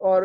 اور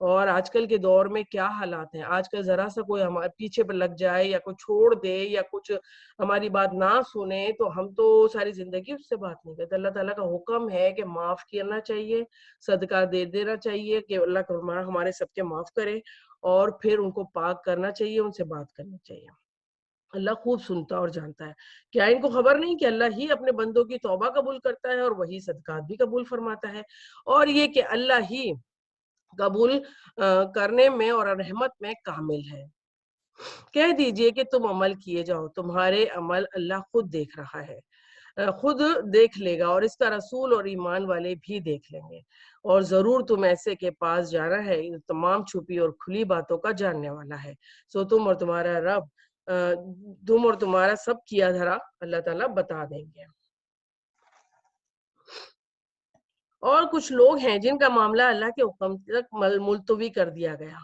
اور آج کل کے دور میں کیا حالات ہیں، آج کل ذرا سا کوئی ہمارے پیچھے پہ لگ جائے یا کوئی چھوڑ دے یا کچھ ہماری بات نہ سنے تو ہم تو ساری زندگی اس سے بات نہیں کرتے۔ اللہ تعالیٰ کا حکم ہے کہ معاف کرنا چاہیے، صدقہ دے دینا چاہیے کہ اللہ ہمارے سب کے معاف کرے، اور پھر ان کو پاک کرنا چاہیے، ان سے بات کرنی چاہیے۔ اللہ خوب سنتا اور جانتا ہے۔ کیا ان کو خبر نہیں کہ اللہ ہی اپنے بندوں کی توبہ قبول کرتا ہے اور وہی صدقات بھی قبول فرماتا ہے، اور یہ کہ اللہ ہی قبول کرنے میں اور رحمت میں کامل ہے۔ کہہ دیجئے کہ تم عمل کیے جاؤ، تمہارے عمل اللہ خود دیکھ رہا ہے، خود دیکھ لے گا، اور اس کا رسول اور ایمان والے بھی دیکھ لیں گے، اور ضرور تم ایسے کے پاس جانا ہے تمام چھپی اور کھلی باتوں کا جاننے والا ہے۔ سو تم اور تمہارا رب تم اور تمہارا سب کیا دھرا اللہ تعالیٰ بتا دیں گے۔ اور کچھ لوگ ہیں جن کا معاملہ اللہ کے حکم تک ملتوی کر دیا گیا،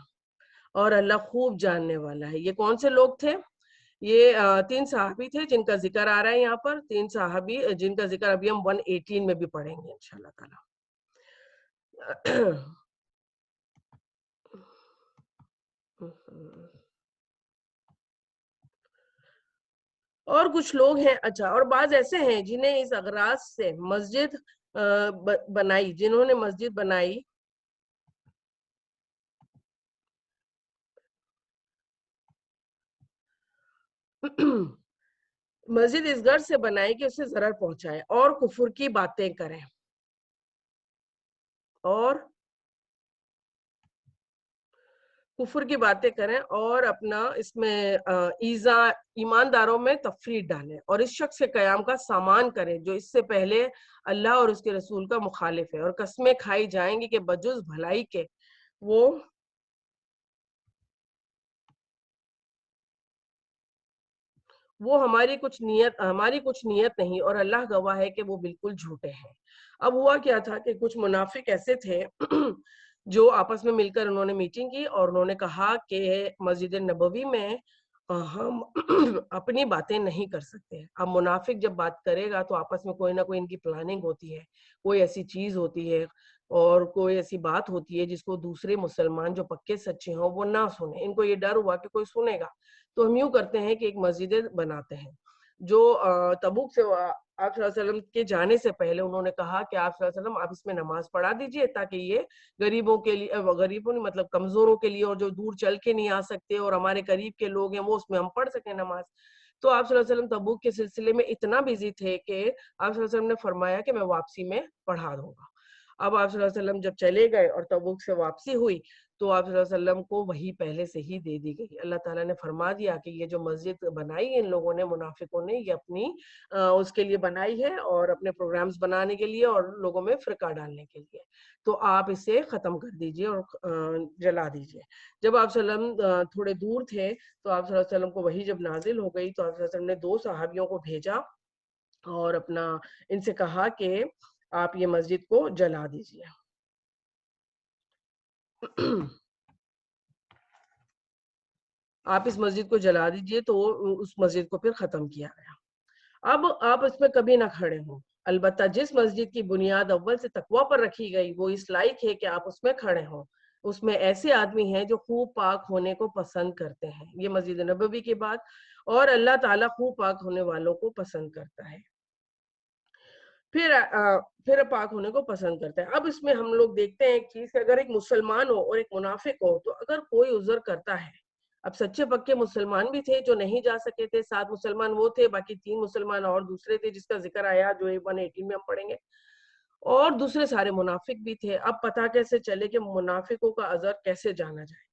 اور اللہ خوب جاننے والا ہے۔ یہ کون سے لوگ تھے؟ یہ 3 صحابی تھے جن کا ذکر آ رہا ہے یہاں پر، 3 صحابی جن کا ذکر ابھی ہم 118 میں بھی پڑھیں گے انشاءاللہ تعالی۔ اور کچھ لوگ ہیں، اچھا، اور بعض ایسے ہیں جنہیں اس اغراض سے مسجد بنائی، جنہوں نے مسجد بنائی مسجد اس غرض سے بنائی کہ اسے ضرر پہنچائے اور کفر کی باتیں کریں اور اپنا اس میں ایمانداروں میں تفریق ڈالیں، اور اس شخص کے قیام کا سامان کریں جو اس سے پہلے اللہ اور اس کے رسول کا مخالف ہے، اور قسمیں کھائی جائیں گی کہ بجز بھلائی کے وہ ہماری کچھ نیت نہیں، اور اللہ گواہ ہے کہ وہ بالکل جھوٹے ہیں۔ اب ہوا کیا تھا کہ کچھ منافق ایسے تھے جو آپس میں مل کر انہوں نے میٹنگ کی، اور انہوں نے کہا کہ مسجد نبوی میں ہم اپنی باتیں نہیں کر سکتے۔ اب منافق جب بات کرے گا تو آپس میں کوئی نہ کوئی ان کی پلاننگ ہوتی ہے، کوئی ایسی چیز ہوتی ہے اور کوئی ایسی بات ہوتی ہے جس کو دوسرے مسلمان جو پکے سچے ہوں وہ نہ سنیں۔ ان کو یہ ڈر ہوا کہ کوئی سنے گا، تو ہم یوں کرتے ہیں کہ ایک مسجد بناتے ہیں۔ جو تبوک سے آپ صلی اللہ علیہ وسلم کے جانے سے پہلے انہوں نے کہا کہ آپ صلی اللہ علیہ وسلم آپ اس میں نماز پڑھا دیجئے تاکہ یہ غریبوں کے لیے، غریبوں نہیں مطلب کمزوروں کے لیے، اور جو دور چل کے نہیں آ سکتے اور ہمارے قریب کے لوگ ہیں وہ اس میں ہم پڑھ سکیں نماز۔ تو آپ صلی اللہ علیہ وسلم تبوک کے سلسلے میں اتنا بزی تھے کہ آپ صلی اللہ علیہ وسلم نے فرمایا کہ میں واپسی میں پڑھا دوں گا۔ اب آپ صلی اللہ علیہ وسلم جب چلے گئے اور تبوک سے واپسی ہوئی تو آپ صلی اللہ علیہ وسلم کو وہی پہلے سے ہی دے دی گئی۔ اللہ تعالیٰ نے فرما دیا کہ یہ جو مسجد بنائی ان لوگوں نے، منافقوں نے، یہ اپنی اس کے لیے بنائی ہے، اور اپنے پروگرامز بنانے کے لیے اور لوگوں میں فرقہ ڈالنے کے لیے، تو آپ اسے ختم کر دیجئے اور جلا دیجئے۔ جب آپ صلی اللہ علیہ وسلم تھوڑے دور تھے تو آپ صلی اللہ علیہ وسلم کو وہی جب نازل ہو گئی تو آپ صلی اللہ علیہ وسلم نے 2 صحابیوں کو بھیجا اور اپنا ان سے کہا کہ آپ یہ مسجد کو جلا دیجئے۔ آپ اس مسجد کو جلا دیجئے، تو اس مسجد کو پھر ختم کیا گیا۔ اب آپ اس میں کبھی نہ کھڑے ہوں، البتہ جس مسجد کی بنیاد اول سے تقوی پر رکھی گئی وہ اس لائق ہے کہ آپ اس میں کھڑے ہوں۔ اس میں ایسے آدمی ہیں جو خوب پاک ہونے کو پسند کرتے ہیں، یہ مسجد نبوی کی بات، اور اللہ تعالیٰ خوب پاک ہونے والوں کو پسند کرتا ہے، پھر پاک ہونے کو پسند کرتا ہے۔ اب اس میں ہم لوگ دیکھتے ہیں کہ اگر ایک مسلمان ہو اور ایک منافق ہو، تو اگر کوئی عذر کرتا ہے، اب سچے پکے مسلمان بھی تھے جو نہیں جا سکے تھے، 7 مسلمان وہ تھے، باقی 3 مسلمان اور دوسرے تھے جس کا ذکر آیا جو 118 میں ہم پڑھیں گے، اور دوسرے سارے منافق بھی تھے۔ اب پتہ کیسے چلے کہ منافقوں کا عذر کیسے جانا جائے؟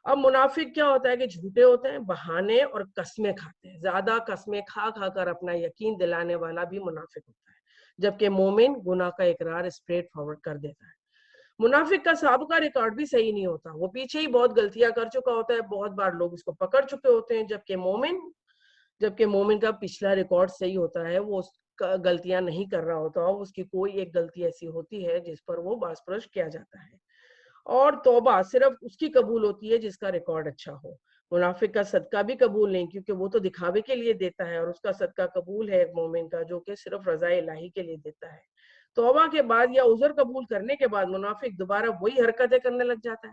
اب منافق کیا ہوتا ہے کہ جھوٹے ہوتے ہیں، بہانے اور قسمیں کھاتے ہیں، زیادہ قسمیں کھا کھا کر اپنا یقین دلانے والا بھی منافق ہوتا ہے، جبکہ مومن گناہ کا اقرار اسٹریٹ فارورڈ کر دیتا ہے۔ منافق کا سابقہ ریکارڈ بھی صحیح نہیں ہوتا، وہ پیچھے ہی بہت غلطیاں کر چکا ہوتا ہے، بہت بار لوگ اس کو پکڑ چکے ہوتے ہیں، جبکہ مومن کا پچھلا ریکارڈ صحیح ہوتا ہے، وہ غلطیاں نہیں کر رہا ہوتا، اور اس کی کوئی ایک غلطی ایسی ہوتی ہے جس پر وہ باز پرش کیا جاتا ہے، اور توبہ صرف اس کی قبول ہوتی ہے جس کا ریکارڈ اچھا ہو۔ منافق کا صدقہ بھی قبول نہیں، کیونکہ وہ تو دکھاوے کے لیے دیتا ہے، اور اس کا صدقہ قبول ہے ایک مومن کا جو کہ صرف رضا الہی کے لیے دیتا ہے۔ توبہ کے بعد یا عذر قبول کرنے کے بعد منافق دوبارہ وہی حرکتیں کرنے لگ جاتا ہے،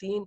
3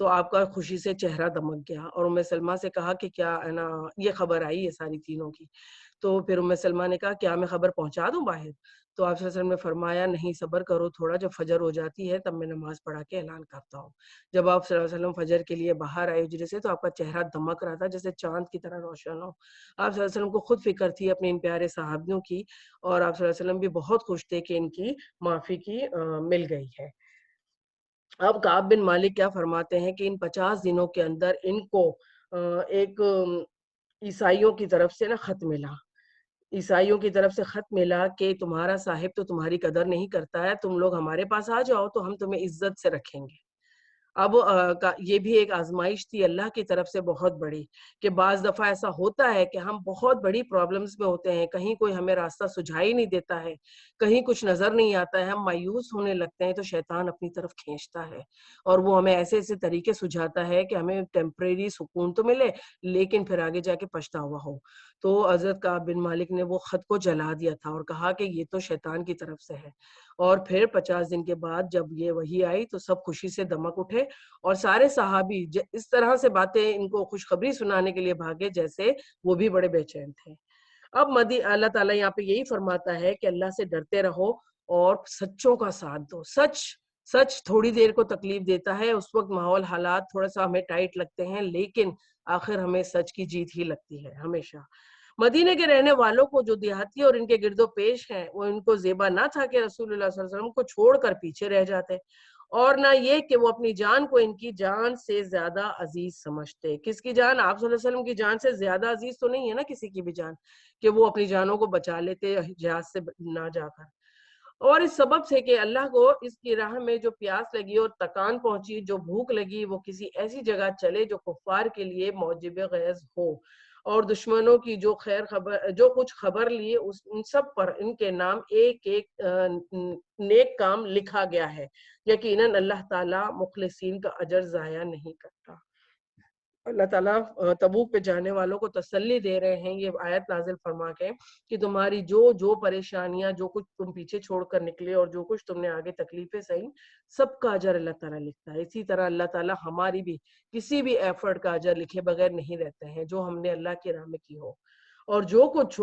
تو آپ کا خوشی سے چہرہ دمک گیا اور ام سلمہ سے کہا کہ کیا ہے نا یہ خبر آئی ہے ساری تینوں کی. تو پھر ام سلمہ نے کہا کیا میں خبر پہنچا دوں باہر؟ تو آپ صلی اللہ علیہ وسلم نے فرمایا نہیں صبر کرو تھوڑا، جب فجر ہو جاتی ہے تب میں نماز پڑھا کے اعلان کرتا ہوں. جب آپ صلی اللہ علیہ وسلم فجر کے لیے باہر آئے حجرے سے تو آپ کا چہرہ دمک رہا تھا جیسے چاند کی طرح روشن ہو. آپ صلی اللہ علیہ وسلم کو خود فکر تھی اپنے ان پیارے صحابیوں کی، اور آپ صلی اللہ علیہ وسلم بھی بہت خوش تھے کہ ان کی معافی کی مل گئی ہے. اب کعب بن مالک کیا فرماتے ہیں کہ ان 50 دنوں کے اندر ان کو ایک عیسائیوں کی طرف سے نا خط ملا. عیسائیوں کی طرف سے خط ملا کہ تمہارا صاحب تو تمہاری قدر نہیں کرتا ہے، تم لوگ ہمارے پاس آ جاؤ تو ہم تمہیں عزت سے رکھیں گے. اب یہ بھی ایک آزمائش تھی اللہ کی طرف سے بہت بڑی، کہ بعض دفعہ ایسا ہوتا ہے کہ ہم بہت بڑی پرابلمز میں ہوتے ہیں، کہیں کوئی ہمیں راستہ سجھائی نہیں دیتا ہے، کہیں کچھ نظر نہیں آتا ہے، ہم مایوس ہونے لگتے ہیں تو شیطان اپنی طرف کھینچتا ہے اور وہ ہمیں ایسے ایسے طریقے سجھاتا ہے کہ ہمیں ٹیمپریری سکون تو ملے لیکن پھر آگے جا کے پچھتاوا ہو. تو حضرت کعب بن مالک نے وہ خط کو جلا دیا تھا اور کہا کہ یہ تو شیطان کی طرف سے ہے. اور پھر 50 دن کے بعد جب یہ وحی آئی تو سب خوشی سے دمک اٹھے اور سارے صحابی اس طرح سے باتیں ان کو خوشخبری سنانے کے لیے بھاگے جیسے وہ بھی بڑے بے چین تھے. اب اللہ تعالیٰ یہاں پہ یہی فرماتا ہے کہ اللہ سے ڈرتے رہو اور سچوں کا ساتھ دو. سچ تھوڑی دیر کو تکلیف دیتا ہے، اس وقت ماحول حالات تھوڑا سا ہمیں ٹائٹ لگتے ہیں لیکن آخر ہمیں سچ کی جیت ہی لگتی ہے ہمیشہ. مدینے کے رہنے والوں کو جو دیہاتی اور ان کے گرد و پیش ہیں وہ ان کو زیبا نہ تھا کہ رسول اللہ صلی اللہ علیہ وسلم کو چھوڑ کر پیچھے رہ جاتے، اور نہ یہ کہ وہ اپنی جان کو ان کی جان سے زیادہ عزیز سمجھتے. کس کی جان؟ آپ صلی اللہ علیہ وسلم کی جان سے زیادہ عزیز تو نہیں ہے نا کسی کی بھی جان کہ وہ اپنی جانوں کو بچا لیتے جہاز سے نہ جا کر. اور اس سبب سے کہ اللہ کو اس کی راہ میں جو پیاس لگی اور تکان پہنچی، جو بھوک لگی، وہ کسی ایسی جگہ چلے جو کفار کے لیے موجب غیظ ہو، اور دشمنوں کی جو خیر خبر جو کچھ خبر لیے ان سب پر ان کے نام ایک ایک نیک کام لکھا گیا ہے. یقیناً اللہ تعالیٰ مخلصین کا اجر ضائع نہیں کرتا. اللہ تعالیٰ تبوک پہ جانے والوں کو تسلی دے رہے ہیں یہ آیت نازل فرما کے کہ تمہاری جو پریشانیاں، جو کچھ تم پیچھے چھوڑ کر نکلے اور جو کچھ تم نے آگے تکلیفیں سہی، سب کا اجر اللہ تعالیٰ لکھتا ہے. اسی طرح اللہ تعالیٰ ہماری بھی کسی بھی ایفرٹ کا اجر لکھے بغیر نہیں رہتے ہیں جو ہم نے اللہ کی راہ میں کی ہو. اور جو کچھ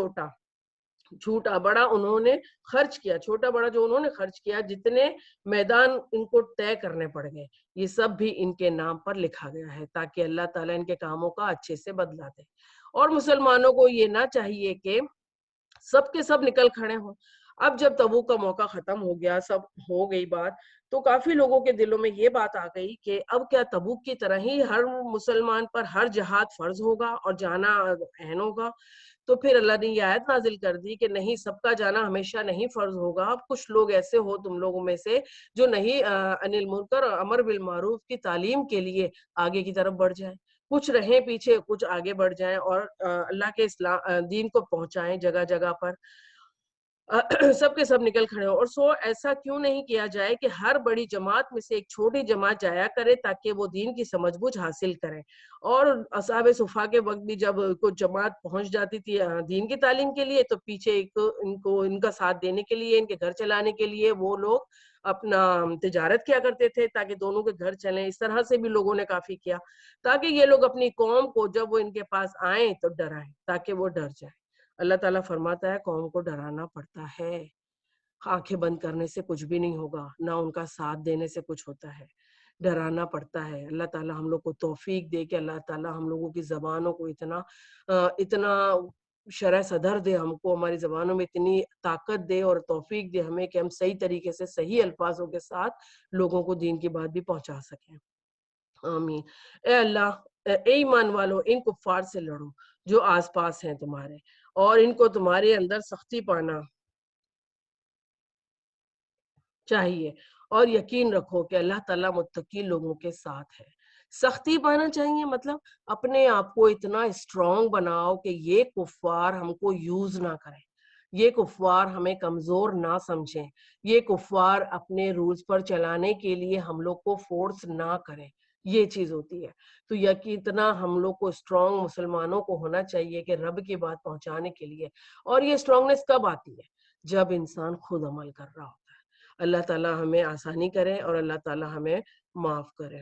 چھوٹا بڑا انہوں نے خرچ کیا، چھوٹا بڑا جو انہوں نے خرچ کیا، جتنے میدان ان کو طے کرنے پڑ گئے، یہ سب بھی ان کے نام پر لکھا گیا ہے تاکہ اللہ تعالیٰ ان کے کاموں کا اچھے سے بدلہ دے. اور مسلمانوں کو یہ نہ چاہیے کہ سب کے سب نکل کھڑے ہوں. اب جب تبوک کا موقع ختم ہو گیا، سب ہو گئی بات، تو کافی لوگوں کے دلوں میں یہ بات آ گئی کہ اب کیا تبوک کی طرح ہی ہر مسلمان پر ہر جہاد فرض ہوگا اور جانا اہم ہوگا؟ تو پھر اللہ نے یہ آیت نازل کر دی کہ نہیں، سب کا جانا ہمیشہ نہیں فرض ہوگا. اب کچھ لوگ ایسے ہو تم لوگوں میں سے جو نہیں انل المنکر اور امر بالمعروف کی تعلیم کے لیے آگے کی طرف بڑھ جائیں، کچھ رہیں پیچھے، کچھ آگے بڑھ جائیں اور اللہ کے اسلام دین کو پہنچائیں جگہ جگہ پر. سب کے سب نکل کھڑے ہو. اور ایسا کیوں نہیں کیا جائے کہ ہر بڑی جماعت میں سے ایک چھوٹی جماعت جایا کرے تاکہ وہ دین کی سمجھ بوجھ حاصل کریں. اور اصحاب صفا کے وقت بھی جب کوئی جماعت پہنچ جاتی تھی دین کی تعلیم کے لیے تو پیچھے ان کا ساتھ دینے کے لیے، ان کے گھر چلانے کے لیے وہ لوگ اپنا تجارت کیا کرتے تھے تاکہ دونوں کے گھر چلیں. اس طرح سے بھی لوگوں نے کافی کیا تاکہ یہ لوگ اپنی قوم کو جب وہ ان کے پاس آئیں تو ڈرائیں تاکہ وہ ڈر جائیں. اللہ تعالیٰ فرماتا ہے قوم کو ڈرانا پڑتا ہے، آنکھیں بند کرنے سے کچھ بھی نہیں ہوگا، نہ ان کا ساتھ دینے سے کچھ ہوتا ہے، ڈرانا پڑتا ہے. اللہ تعالیٰ ہم لوگ کو توفیق دے کہ اللہ تعالیٰ ہم لوگوں کی زبانوں کو اتنا شرح صدر دے، ہم کو ہماری زبانوں میں اتنی طاقت دے اور توفیق دے ہمیں کہ ہم صحیح طریقے سے صحیح الفاظوں کے ساتھ لوگوں کو دین کی بات بھی پہنچا سکیں. آمین. اے اللہ، اے ایمان والو، ان کفار سے لڑو جو آس پاس ہیں تمہارے، اور ان کو تمہارے اندر سختی پانا چاہیے، اور یقین رکھو کہ اللہ تعالیٰ متقی لوگوں کے ساتھ ہے. سختی پانا چاہیے مطلب اپنے آپ کو اتنا اسٹرانگ بناؤ کہ یہ کفار ہم کو یوز نہ کریں، یہ کفار ہمیں کمزور نہ سمجھیں، یہ کفار اپنے رولز پر چلانے کے لیے ہم لوگ کو فورس نہ کریں. یہ چیز ہوتی ہے. تو اتنا ہم لوگ کو اسٹرانگ مسلمانوں کو ہونا چاہیے کہ رب کی بات پہنچانے کے لیے. اور یہ اسٹرانگنیس کب آتی ہے؟ جب انسان خود عمل کر رہا ہوتا ہے. اللہ تعالیٰ ہمیں آسانی کرے اور اللہ تعالیٰ ہمیں معاف کرے.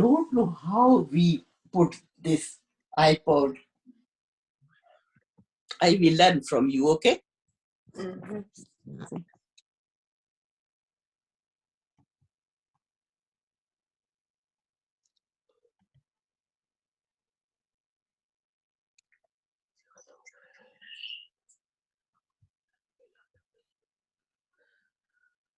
Don't know how we put this iPod. I will learn from you, okay?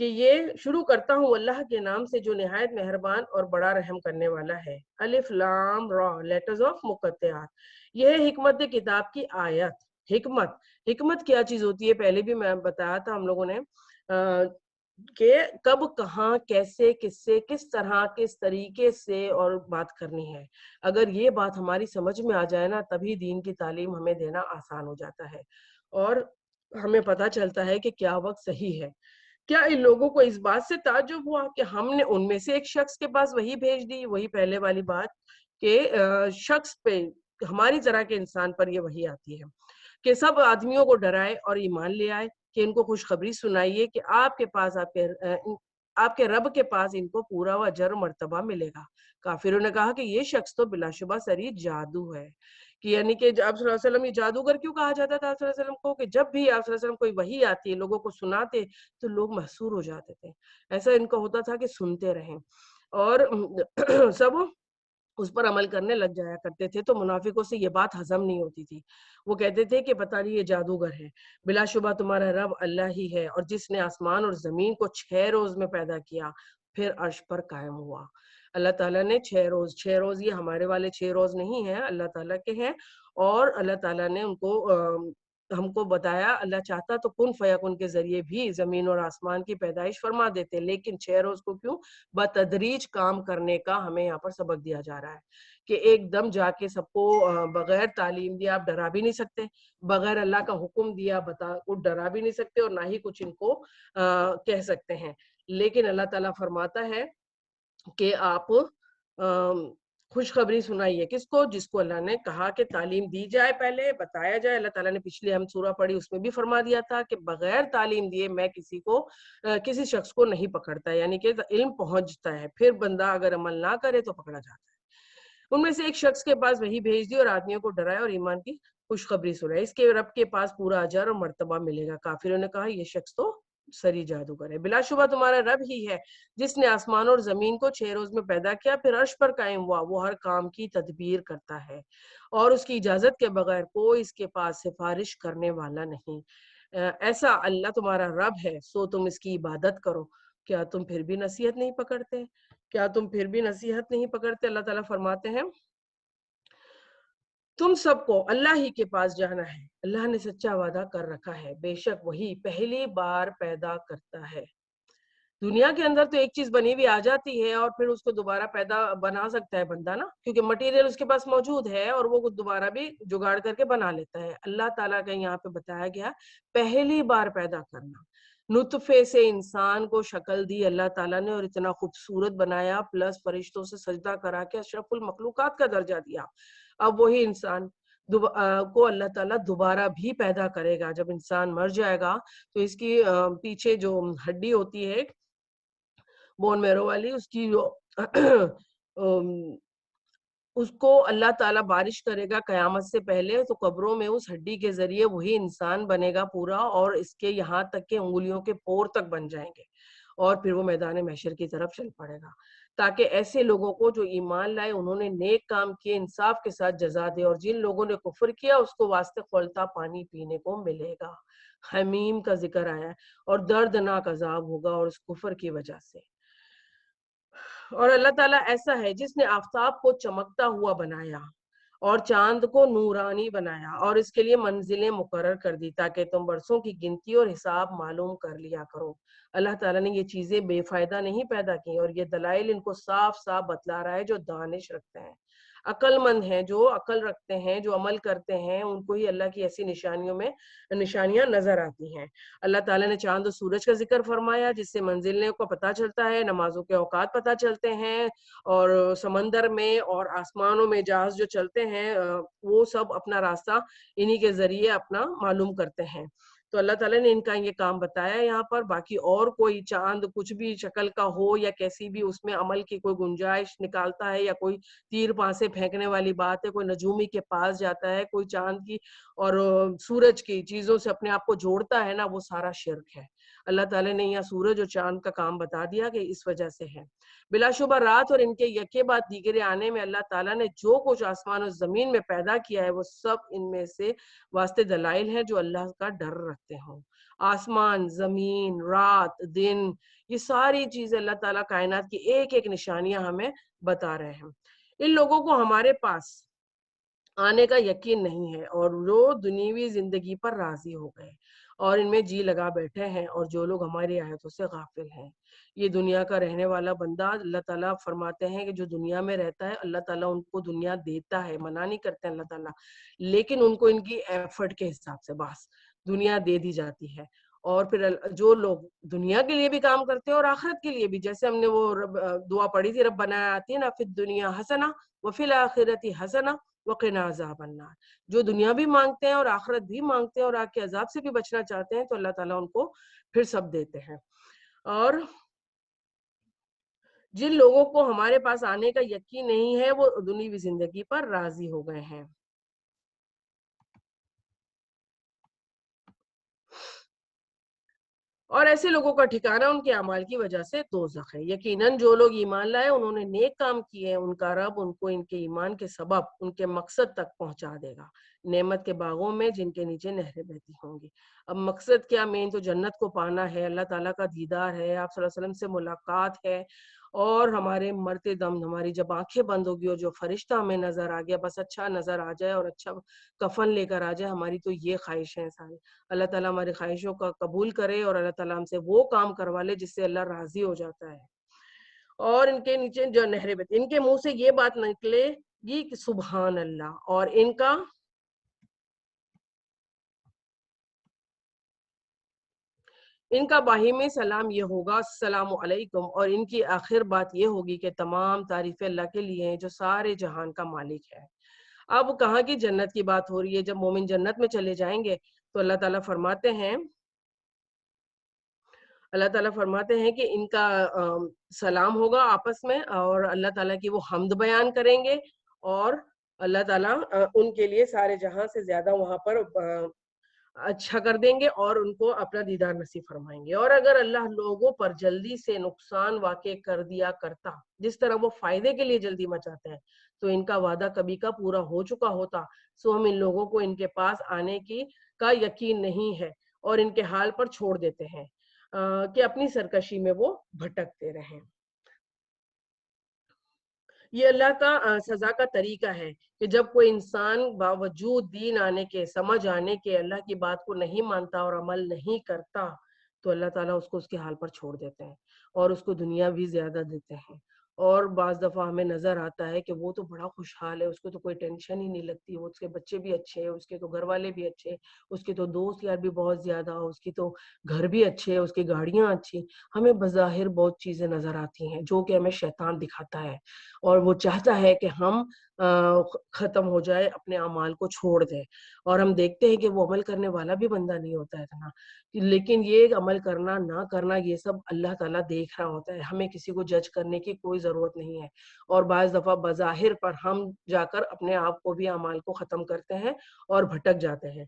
کہ یہ شروع کرتا ہوں اللہ کے نام سے جو نہایت مہربان اور بڑا رحم کرنے والا ہے. الف لام را لیٹرز آف مقطعات. یہ ہے حکمت کتاب کی آیت. حکمت کیا چیز ہوتی ہے پہلے بھی میں بتایا تھا ہم لوگوں نے کہ کب کہاں کیسے کس سے کس طرح کس طریقے سے اور بات کرنی ہے. اگر یہ بات ہماری سمجھ میں آ جائے نا تبھی دین کی تعلیم ہمیں دینا آسان ہو جاتا ہے اور ہمیں پتہ چلتا ہے کہ کیا وقت صحیح ہے. کیا ان لوگوں کو اس بات سے تعجب ہوا کہ ہم نے ان میں سے ایک شخص کے پاس وہی بھیج دی؟ وہی پہلے والی بات کہ شخص پہ ہماری طرح کے انسان پر یہ وہی آتی ہے کہ سب آدمیوں کو ڈرائے اور ایمان لے آئے کہ ان کو خوشخبری سنائیے کہ آپ کے پاس آپ کے رب کے پاس ان کو پورا و اجر مرتبہ ملے گا. کافروں نے کہا کہ یہ شخص تو بلا شبہ سری جادو ہے. کہ یعنی کہ آپ صلی اللہ علیہ وسلم یہ جادوگر کیوں کہا جاتا تھا آپ صلی اللہ علیہ وسلم کو کہ جب بھی آپ صلی اللہ علیہ وسلم کوئی وحی آتی ہے لوگوں کو سناتے تو لوگ محصور ہو جاتے تھے. ایسا ان کا ہوتا تھا کہ سنتے رہیں اور سب اس پر عمل کرنے لگ جایا کرتے تھے. تو منافقوں سے یہ بات ہضم نہیں ہوتی تھی. وہ کہتے تھے کہ پتہ نہیں یہ جادوگر ہے. بلا شبہ تمہارا رب اللہ ہی ہے اور جس نے آسمان اور زمین کو 6 روز میں پیدا کیا پھر عرش پر قائم ہوا. اللہ تعالیٰ نے 6 روز یہ ہمارے والے 6 روز نہیں ہیں اللہ تعالیٰ کے ہیں اور اللہ تعالیٰ نے ان کو ہم کو بتایا. اللہ چاہتا تو کن فیکن کے ذریعے بھی زمین اور آسمان کی پیدائش فرما دیتے لیکن 6 روز کو کیوں بتدریج کام کرنے کا ہمیں یہاں پر سبق دیا جا رہا ہے کہ ایک دم جا کے سب کو بغیر تعلیم دیا آپ ڈرا بھی نہیں سکتے, بغیر اللہ کا حکم دیا کو ڈرا بھی نہیں سکتے اور نہ ہی کچھ ان کو کہہ سکتے ہیں. لیکن اللہ تعالیٰ فرماتا ہے کہ آپ خوشخبری سنائیے کس کو؟ جس کو اللہ نے کہا کہ تعلیم دی جائے پہلے بتایا جائے. اللہ تعالیٰ نے پچھلی ہم سورہ پڑھی اس میں بھی فرما دیا تھا کہ بغیر تعلیم دیے میں کسی شخص کو نہیں پکڑتا, یعنی کہ علم پہنچتا ہے پھر بندہ اگر عمل نہ کرے تو پکڑا جاتا ہے. ان میں سے ایک شخص کے پاس وہی بھیج دی اور آدمیوں کو ڈرائے اور ایمان کی خوشخبری سنائے. اس کے رب کے پاس پورا اجر اور مرتبہ ملے گا. کافروں نے کہا یہ شخص تو سری جادوگر ہے. بلا شبہ تمہارا رب ہی ہے جس نے آسمان اور زمین کو 6 روز میں پیدا کیا پھر عرش پر قائم ہوا. وہ ہر کام کی تدبیر کرتا ہے اور اس کی اجازت کے بغیر کوئی اس کے پاس سفارش کرنے والا نہیں. ایسا اللہ تمہارا رب ہے سو تم اس کی عبادت کرو. کیا تم پھر بھی نصیحت نہیں پکڑتے؟ اللہ تعالیٰ فرماتے ہیں تم سب کو اللہ ہی کے پاس جانا ہے. اللہ نے سچا وعدہ کر رکھا ہے. بے شک وہی پہلی بار پیدا کرتا ہے. دنیا کے اندر تو ایک چیز بنی ہوئی آ جاتی ہے اور پھر اس کو دوبارہ بنا سکتا ہے بندہ نا, کیونکہ مٹیریل اس کے پاس موجود ہے اور وہ دوبارہ بھی جگاڑ کر کے بنا لیتا ہے. اللہ تعالیٰ کا یہاں پہ بتایا گیا پہلی بار پیدا کرنا. نطفے سے انسان کو شکل دی اللہ تعالیٰ نے اور اتنا خوبصورت بنایا پلس فرشتوں سے سجدہ کرا کے اشرف المخلوقات کا درجہ دیا. اب وہی انسان کو اللہ تعالیٰ دوبارہ بھی پیدا کرے گا. جب انسان مر جائے گا تو اس کی پیچھے جو ہڈی ہوتی ہے بون میرو والی اس کی اس کو اللہ تعالیٰ بارش کرے گا قیامت سے پہلے تو قبروں میں اس ہڈی کے ذریعے وہی انسان بنے گا پورا اور اس کے یہاں تک کہ انگلیوں کے پور تک بن جائیں گے اور پھر وہ میدان محشر کی طرف چل پڑے گا تاکہ ایسے لوگوں کو جو ایمان لائے انہوں نے نیک کام کیے انصاف کے ساتھ جزا دے اور جن لوگوں نے کفر کیا اس کو واسطے کھولتا پانی پینے کو ملے گا. حمیم کا ذکر آیا ہے اور دردناک عذاب ہوگا اور اس کفر کی وجہ سے. اور اللہ تعالیٰ ایسا ہے جس نے آفتاب کو چمکتا ہوا بنایا اور چاند کو نورانی بنایا اور اس کے لیے منزلیں مقرر کر دی تاکہ تم برسوں کی گنتی اور حساب معلوم کر لیا کرو. اللہ تعالیٰ نے یہ چیزیں بے فائدہ نہیں پیدا کی اور یہ دلائل ان کو صاف صاف بتلا رہا ہے جو دانش رکھتے ہیں عقل مند ہیں جو عقل رکھتے ہیں جو عمل کرتے ہیں ان کو ہی اللہ کی ایسی نشانیاں نظر آتی ہیں. اللہ تعالیٰ نے چاند و سورج کا ذکر فرمایا جس سے منزلوں کا پتہ چلتا ہے نمازوں کے اوقات پتہ چلتے ہیں اور سمندر میں اور آسمانوں میں جہاز جو چلتے ہیں وہ سب اپنا راستہ انہی کے ذریعے اپنا معلوم کرتے ہیں. تو اللہ تعالیٰ نے ان کا یہ کام بتایا یہاں پر. باقی اور کوئی چاند کچھ بھی شکل کا ہو یا کیسی بھی اس میں عمل کی کوئی گنجائش نکالتا ہے یا کوئی تیر پانسے پھینکنے والی بات ہے کوئی نجومی کے پاس جاتا ہے کوئی چاند کی اور سورج کی چیزوں سے اپنے آپ کو جوڑتا ہے نا وہ سارا شرک ہے. اللہ تعالیٰ نے یہاں سورج اور چاند کا کام بتا دیا کہ اس وجہ سے ہے. بلا شبہ رات اور ان کے یکے بعد دیگرے آنے میں اللہ تعالیٰ نے جو کچھ آسمان اور زمین میں پیدا کیا ہے وہ سب ان میں سے واسطے دلائل ہیں جو اللہ کا ڈر رکھتے رکھتے ہوں. آسمان، زمین، رات، دن، یہ ساری چیزیں اللہ تعالیٰ کائنات کی ایک ایک نشانیاں ہمیں بتا رہے ہیں. ان لوگوں کو ہمارے پاس آنے کا یقین نہیں ہے اور جو دنیوی زندگی پر راضی ہو گئے اور ان میں جی لگا بیٹھے ہیں، اور جو لوگ ہماری آیتوں سے غافل ہیں. یہ دنیا کا رہنے والا بندہ، اللہ تعالیٰ فرماتے ہیں کہ جو دنیا میں رہتا ہے اللہ تعالیٰ ان کو دنیا دیتا ہے، منع نہیں کرتے اللہ تعالیٰ، لیکن ان کو ان کی ایفرٹ کے حساب سے بس دنیا دے دی جاتی ہے. اور پھر جو لوگ دنیا کے لیے بھی کام کرتے ہیں اور آخرت کے لیے بھی، جیسے ہم نے وہ دعا پڑھی تھی، ربنا آتنا فی الدنیا حسنہ وفی الآخرۃ حسنہ وقنا عذاب النار. جو دنیا بھی مانگتے ہیں اور آخرت بھی مانگتے ہیں اور آگ کے عذاب سے بھی بچنا چاہتے ہیں تو اللہ تعالیٰ ان کو پھر سب دیتے ہیں. اور جن لوگوں کو ہمارے پاس آنے کا یقین نہیں ہے وہ دنیوی زندگی پر راضی ہو گئے ہیں. اور ایسے لوگوں کا ٹھکانہ ان کے اعمال کی وجہ سے دوزخ ہے. یقیناً جو لوگ ایمان لائے، انہوں نے نیک کام کیے ہیں، ان کا رب ان کو ان کے ایمان کے سبب ان کے مقصد تک پہنچا دے گا، نعمت کے باغوں میں جن کے نیچے نہریں بہتی ہوں گی. اب مقصد کیا؟ مین تو جنت کو پانا ہے، اللہ تعالیٰ کا دیدار ہے، آپ صلی اللہ علیہ وسلم سے ملاقات ہے، اور ہمارے مرتے دم ہماری جب آنکھیں بند ہوگی اور جو فرشتہ ہمیں نظر آ گیا، بس اچھا نظر آ جائے اور اچھا کفن لے کر آ جائے. ہماری تو یہ خواہش ہے ساری. اللہ تعالیٰ ہماری خواہشوں کا قبول کرے اور اللہ تعالیٰ ہم سے وہ کام کروا لے جس سے اللہ راضی ہو جاتا ہے. اور ان کے نیچے جو نہریں بہتی، ان کے منہ سے یہ بات نکلے گی کہ سبحان اللہ، اور ان کا باہمی سلام یہ ہوگا السلام علیکم، اور ان کی آخر بات یہ ہوگی کہ تمام تعریفیں اللہ کے لیے ہیں جو سارے جہان کا مالک ہے. اب کہاں کی جنت کی بات ہو رہی ہے؟ جب مومن جنت میں چلے جائیں گے تو اللہ تعالیٰ فرماتے ہیں کہ ان کا سلام ہوگا آپس میں، اور اللہ تعالیٰ کی وہ حمد بیان کریں گے، اور اللہ تعالیٰ ان کے لیے سارے جہاں سے زیادہ وہاں پر اچھا کر دیں گے اور ان کو اپنا دیدار نصیب فرمائیں گے. اور اگر اللہ لوگوں پر جلدی سے نقصان واقع کر دیا کرتا جس طرح وہ فائدے کے لیے جلدی مچاتے ہیں تو ان کا وعدہ کبھی کا پورا ہو چکا ہوتا. سو ہم ان لوگوں کو ان کے پاس آنے کا یقین نہیں ہے اور ان کے حال پر چھوڑ دیتے ہیں کہ اپنی سرکشی میں وہ بھٹکتے رہیں. یہ اللہ کا سزا کا طریقہ ہے کہ جب کوئی انسان باوجود دین آنے کے، سمجھ آنے کے، اللہ کی بات کو نہیں مانتا اور عمل نہیں کرتا تو اللہ تعالیٰ اس کو اس کے حال پر چھوڑ دیتے ہیں اور اس کو دنیا بھی زیادہ دیتے ہیں. اور بعض دفعہ ہمیں نظر آتا ہے کہ وہ تو بڑا خوشحال ہے، اس کو تو کوئی ٹینشن ہی نہیں لگتی، اس کے بچے بھی اچھے ہیں، اس کے تو گھر والے بھی اچھے، اس کے تو دوست یار بھی بہت زیادہ، اس کی تو گھر بھی اچھے، اس کی گاڑیاں اچھی. ہمیں بظاہر بہت چیزیں نظر آتی ہیں جو کہ ہمیں شیطان دکھاتا ہے اور وہ چاہتا ہے کہ ہم ختم ہو جائے، اپنے اعمال کو چھوڑ دیں. اور ہم دیکھتے ہیں کہ وہ عمل کرنے والا بھی بندہ نہیں ہوتا ہے اتنا، لیکن یہ عمل کرنا نہ کرنا یہ سب اللہ تعالیٰ دیکھ رہا ہوتا ہے. ہمیں کسی کو جج کرنے کی کوئی ضرورت نہیں ہے، اور بعض دفعہ بظاہر پر ہم جا کر اپنے آپ کو بھی اعمال کو ختم کرتے ہیں اور بھٹک جاتے ہیں.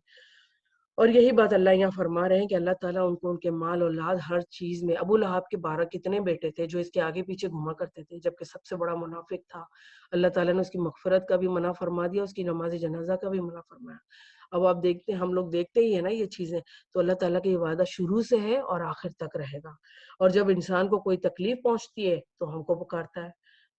اور یہی بات اللہ یہاں فرما رہے ہیں کہ اللہ تعالیٰ ان کو ان کے مال اولاد ہر چیز میں، ابو لہب کے 12 کتنے بیٹے تھے جو اس کے آگے پیچھے گھوما کرتے تھے جبکہ سب سے بڑا منافق تھا. اللہ تعالیٰ نے اس کی مغفرت کا بھی منع فرما دیا، اس کی نماز جنازہ کا بھی منع فرمایا. اب آپ دیکھتے ہیں، ہم لوگ دیکھتے ہی ہیں نا یہ چیزیں، تو اللہ تعالیٰ کا یہ وعدہ شروع سے ہے اور آخر تک رہے گا. اور جب انسان کو کوئی تکلیف پہنچتی ہے تو ہم کو پکارتا ہے،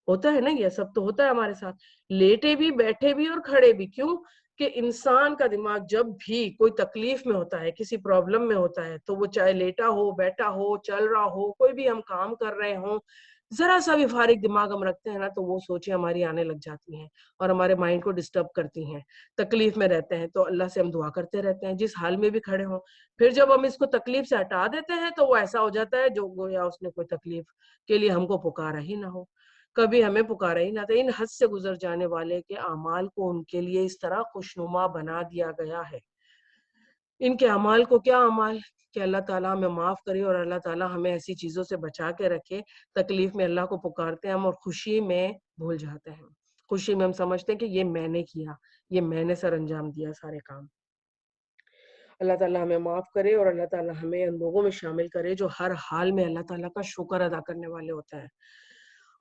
ہوتا ہے نا، یہ سب تو ہوتا ہے ہمارے ساتھ، لیٹے بھی، بیٹھے بھی اور کھڑے بھی. کیوں کہ انسان کا دماغ جب بھی کوئی تکلیف میں ہوتا ہے، کسی پرابلم میں ہوتا ہے، تو وہ چاہے لیٹا ہو، بیٹھا ہو، چل رہا ہو، کوئی بھی ہم کام کر رہے ہوں، ذرا سا بھی فارغ دماغ ہم رکھتے ہیں نا تو وہ سوچیں ہماری آنے لگ جاتی ہیں اور ہمارے مائنڈ کو ڈسٹرب کرتی ہیں. تکلیف میں رہتے ہیں تو اللہ سے ہم دعا کرتے رہتے ہیں جس حال میں بھی کھڑے ہوں. پھر جب ہم اس کو تکلیف سے ہٹا دیتے ہیں تو وہ ایسا ہو جاتا ہے جو گویا اس نے کوئی تکلیف کے لیے ہم کو پکارا ہی نہ ہو، کبھی ہمیں پکارا ہی نہ تھا. ان حد سے گزر جانے والے کے اعمال کو ان کے لیے اس طرح خوشنما بنا دیا گیا ہے. ان کے اعمال کو کیا اعمال کہ اللہ تعالیٰ ہمیں معاف کرے اور اللہ تعالیٰ ہمیں ایسی چیزوں سے بچا کے رکھے. تکلیف میں اللہ کو پکارتے ہیں ہم اور خوشی میں بھول جاتے ہیں، خوشی میں ہم سمجھتے ہیں کہ یہ میں نے کیا، یہ میں نے سر انجام دیا سارے کام. اللہ تعالیٰ ہمیں معاف کرے اور اللہ تعالیٰ ہمیں ان لوگوں میں شامل کرے جو ہر حال میں اللہ تعالیٰ کا شکر ادا کرنے والے ہوتے ہیں.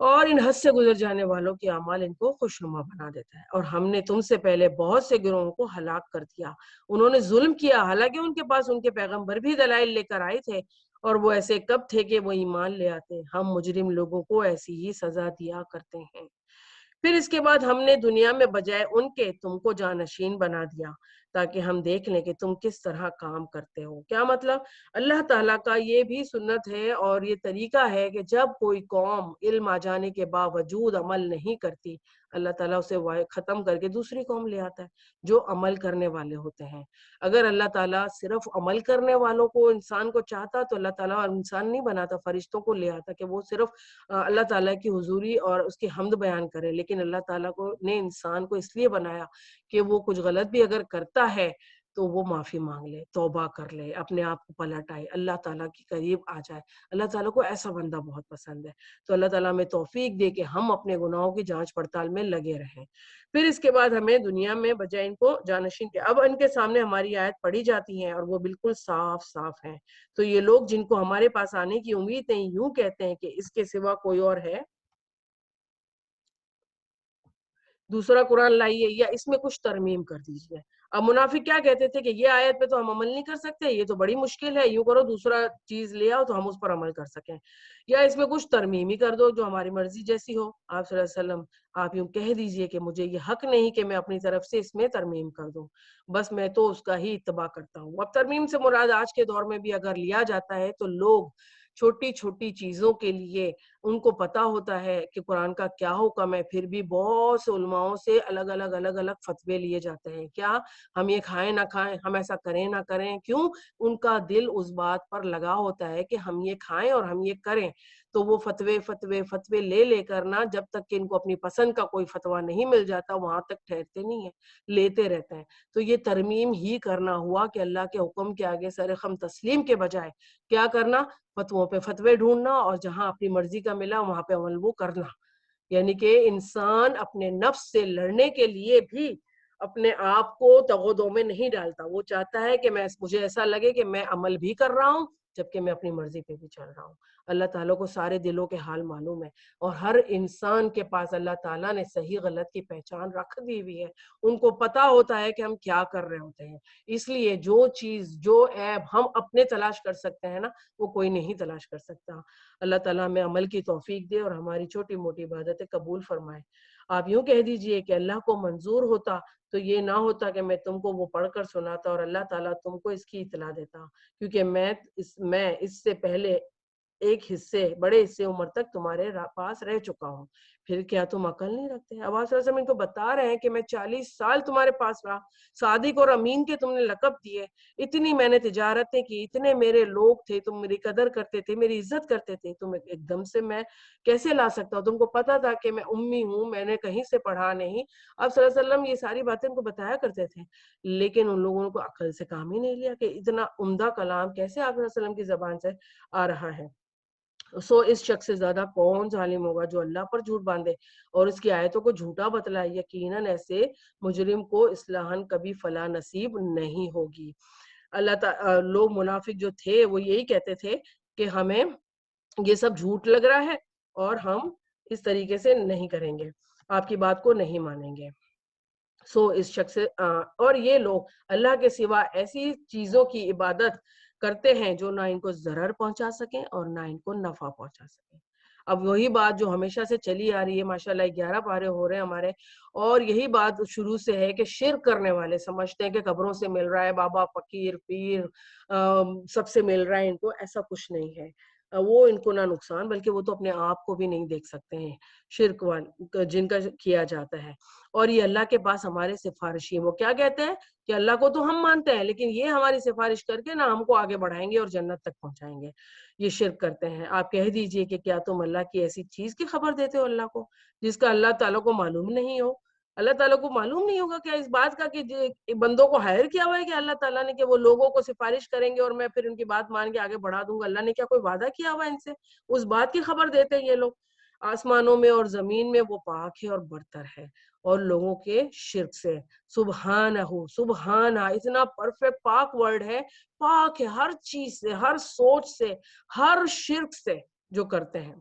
اور ان حد سے گزر جانے والوں کے اعمال ان کو خوشنما بنا دیتا ہے۔ اور ہم نے تم سے پہلے بہت سے گروہوں کو ہلاک کر دیا، انہوں نے ظلم کیا، حالانکہ ان کے پاس ان کے پیغمبر بھی دلائل لے کر آئے تھے، اور وہ ایسے کب تھے کہ وہ ایمان لے آتے۔ ہم مجرم لوگوں کو ایسی ہی سزا دیا کرتے ہیں۔ پھر اس کے بعد ہم نے دنیا میں بجائے ان کے تم کو جانشین بنا دیا، تاکہ ہم دیکھ لیں کہ تم کس طرح کام کرتے ہو۔ کیا مطلب؟ اللہ تعالیٰ کا یہ بھی سنت ہے اور یہ طریقہ ہے کہ جب کوئی قوم علم آ جانے کے باوجود عمل نہیں کرتی، اللہ تعالیٰ اسے ختم کر کے دوسری قوم لے آتا ہے جو عمل کرنے والے ہوتے ہیں۔ اگر اللہ تعالیٰ صرف عمل کرنے والوں کو، انسان کو چاہتا تو اللہ تعالیٰ انسان نہیں بناتا، فرشتوں کو لے آتا کہ وہ صرف اللہ تعالیٰ کی حضوری اور اس کی حمد بیان کرے۔ لیکن اللہ تعالیٰ نے انسان کو اس لیے بنایا کہ وہ کچھ غلط بھی اگر کرتا ہے تو وہ معافی مانگ لے، توبہ کر لے، اپنے آپ کو پلٹ آئے، اللہ تعالیٰ کی قریب آ جائے۔ اللہ تعالیٰ کو ایسا بندہ بہت پسند ہے۔ تو اللہ تعالیٰ ہمیں توفیق دے کہ ہم اپنے گناہوں کی جانچ پڑتال میں لگے رہیں۔ پھر اس کے بعد ہمیں دنیا میں بجائے ان کو جانشین کے، اب ان کے سامنے ہماری آیت پڑھی جاتی ہیں اور وہ بالکل صاف صاف ہیں۔ تو یہ لوگ جن کو ہمارے پاس آنے کی امید نہیں، یوں کہتے ہیں کہ اس کے سوا کوئی اور ہے، دوسرا قرآن لائیے یا اس میں کچھ ترمیم کر دیجیے۔ اب منافق کیا کہتے تھے کہ یہ آیت پہ تو ہم عمل نہیں کر سکتے، یہ تو بڑی مشکل ہے، یوں کرو دوسرا چیز لے آؤ تو ہم اس پر عمل کر سکیں، یا اس میں کچھ ترمیم ہی کر دو جو ہماری مرضی جیسی ہو۔ آپ صلی اللہ علیہ وسلم آپ یوں کہہ دیجئے کہ مجھے یہ حق نہیں کہ میں اپنی طرف سے اس میں ترمیم کر دوں، بس میں تو اس کا ہی اتباع کرتا ہوں۔ اب ترمیم سے مراد آج کے دور میں بھی اگر لیا جاتا ہے تو لوگ چھوٹی چھوٹی چیزوں کے لیے ان کو پتا ہوتا ہے کہ قرآن کا کیا حکم ہے، پھر بھی بہت سے علماؤں سے الگ الگ فتوے لیے جاتے ہیں، کیا ہم یہ کھائیں نہ کھائیں، ہم ایسا کریں نہ کریں، کیوں؟ ان کا دل اس بات پر لگا ہوتا ہے کہ ہم یہ کھائیں اور ہم یہ کریں، تو وہ فتوے لے کر نہ، جب تک کہ ان کو اپنی پسند کا کوئی فتویٰ نہیں مل جاتا وہاں تک ٹھہرتے نہیں ہیں، لیتے رہتے ہیں۔ تو یہ ترمیم ہی کرنا ہوا کہ اللہ کے حکم کے آگے سر خم تسلیم کے بجائے کیا کرنا؟ فتووں پہ فتوے ڈھونڈنا، اور جہاں اپنی مرضی کا ملا وہاں پہ عمل وہ کرنا۔ یعنی کہ انسان اپنے نفس سے لڑنے کے لیے بھی اپنے آپ کو تغودوں میں نہیں ڈالتا، وہ چاہتا ہے کہ مجھے ایسا لگے کہ میں عمل بھی کر رہا ہوں جبکہ میں اپنی مرضی پہ بھی چل رہا ہوں۔ اللہ تعالیٰ کو سارے دلوں کے حال معلوم ہے، اور ہر انسان کے پاس اللہ تعالیٰ نے صحیح غلط کی پہچان رکھ دی ہوئی ہے، ان کو پتا ہوتا ہے کہ ہم کیا کر رہے ہوتے ہیں۔ اس لیے جو چیز، جو عیب ہم اپنے تلاش کر سکتے ہیں نا، وہ کوئی نہیں تلاش کر سکتا۔ اللہ تعالیٰ ہمیں عمل کی توفیق دے اور ہماری چھوٹی موٹی عبادتیں قبول فرمائے۔ آپ یوں کہہ دیجئے کہ اللہ کو منظور ہوتا تو یہ نہ ہوتا کہ میں تم کو وہ پڑھ کر سناتا اور اللہ تعالیٰ تم کو اس کی اطلاع دیتا، کیونکہ میں اس سے پہلے ایک بڑے حصے عمر تک تمہارے پاس رہ چکا ہوں، پھر کیا تم عقل نہیں رکھتے؟ اب آپ صلی اللہ علیہ وسلم ان کو بتا رہے ہیں کہ میں 40 سال تمہارے پاس رہا، صادق اور امین کے تم نے لقب دیے، اتنی میں نے تجارتیں کی، اتنے میرے لوگ تھے، تم میری قدر کرتے تھے، میری عزت کرتے تھے، تم ایک دم سے میں کیسے لا سکتا ہوں؟ تم کو پتا تھا کہ میں امی ہوں، میں نے کہیں سے پڑھا نہیں۔ اب صلی اللہ علیہ وسلم یہ ساری باتیں ان کو بتایا کرتے تھے، لیکن ان لوگوں کو عقل سے کام ہی نہیں لیا کہ اتنا عمدہ کلام کیسے آپ صلی اللہ علیہ وسلم کی زبان سے آ رہا ہے۔ اس شخص سے زیادہ کون ظالم ہوگا جو اللہ پر جھوٹ باندھے اور اس کی آیتوں کو جھوٹا بتلائے؟ یقیناً ایسے مجرم کو اصلاحاً کبھی فلاح نصیب نہیں ہوگی۔ لوگ منافق جو تھے وہ یہی کہتے تھے کہ ہمیں یہ سب جھوٹ لگ رہا ہے اور ہم اس طریقے سے نہیں کریں گے، آپ کی بات کو نہیں مانیں گے۔ اس شخص اور یہ لوگ اللہ کے سوا ایسی چیزوں کی عبادت کرتے ہیں جو نہ ان کو ضرر پہنچا سکیں اور نہ ان کو نفع پہنچا سکیں۔ اب وہی بات جو ہمیشہ سے چلی آ رہی ہے، ماشاءاللہ 11 پارے ہو رہے ہیں ہمارے، اور یہی بات شروع سے ہے کہ شرک کرنے والے سمجھتے ہیں کہ قبروں سے مل رہا ہے، بابا فقیر پیر سب سے مل رہا ہے، ان کو ایسا کچھ نہیں ہے۔ وہ ان کو نہ نقصان، بلکہ وہ تو اپنے آپ کو بھی نہیں دیکھ سکتے ہیں، شرک جن کا کیا جاتا ہے۔ اور یہ اللہ کے پاس ہمارے سفارشی ہیں، وہ کیا کہتے ہیں کہ اللہ کو تو ہم مانتے ہیں لیکن یہ ہماری سفارش کر کے نہ ہم کو آگے بڑھائیں گے اور جنت تک پہنچائیں گے۔ یہ شرک کرتے ہیں۔ آپ کہہ دیجئے کہ کیا تم اللہ کی ایسی چیز کی خبر دیتے ہو اللہ کو جس کا اللہ تعالیٰ کو معلوم نہیں ہو؟ اللہ تعالیٰ کو معلوم نہیں ہوگا کیا اس بات کا کہ بندوں کو ہائر کیا ہوا ہے کہ اللہ تعالیٰ نے کہ وہ لوگوں کو سفارش کریں گے اور میں پھر ان کی بات مان کے آگے بڑھا دوں گا؟ اللہ نے کیا کوئی وعدہ کیا ہوا ہے ان سے؟ اس بات کی خبر دیتے ہیں یہ لوگ۔ آسمانوں میں اور زمین میں وہ پاک ہے اور برتر ہے اور لوگوں کے شرک سے۔ سبحانہ اتنا پرفیکٹ پاک ورڈ ہے، پاک ہے ہر چیز سے، ہر سوچ سے، ہر شرک سے جو کرتے ہیں۔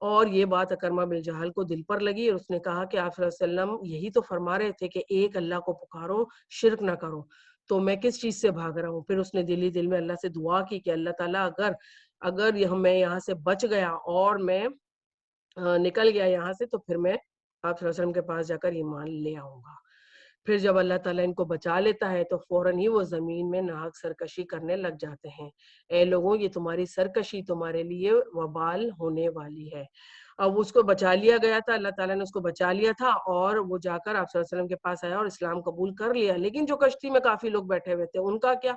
اور یہ بات اکرمہ بن جہل کو دل پر لگی اور اس نے کہا کہ آپ صلی اللہ علیہ وسلم یہی تو فرما رہے تھے کہ ایک اللہ کو پکارو، شرک نہ کرو، تو میں کس چیز سے بھاگ رہا ہوں؟ پھر اس نے دل میں اللہ سے دعا کی کہ اللہ تعالیٰ اگر میں یہاں سے بچ گیا اور میں نکل گیا یہاں سے تو پھر میں آپ صلی اللہ علیہ وسلم کے پاس جا کر ایمان لے آؤں گا۔ پھر جب اللہ تعالیٰ ان کو بچا لیتا ہے تو فوراً ہی وہ زمین میں ناحق سرکشی کرنے لگ جاتے ہیں۔ اے لوگوں، یہ تمہاری سرکشی تمہارے لیے وبال ہونے والی ہے۔ اب اس کو بچا لیا گیا تھا، اللہ تعالیٰ نے اس کو بچا لیا تھا اور وہ جا کر آپ صلی اللہ علیہ وسلم کے پاس آیا اور اسلام قبول کر لیا، لیکن جو کشتی میں کافی لوگ بیٹھے ہوئے تھے ان کا کیا؟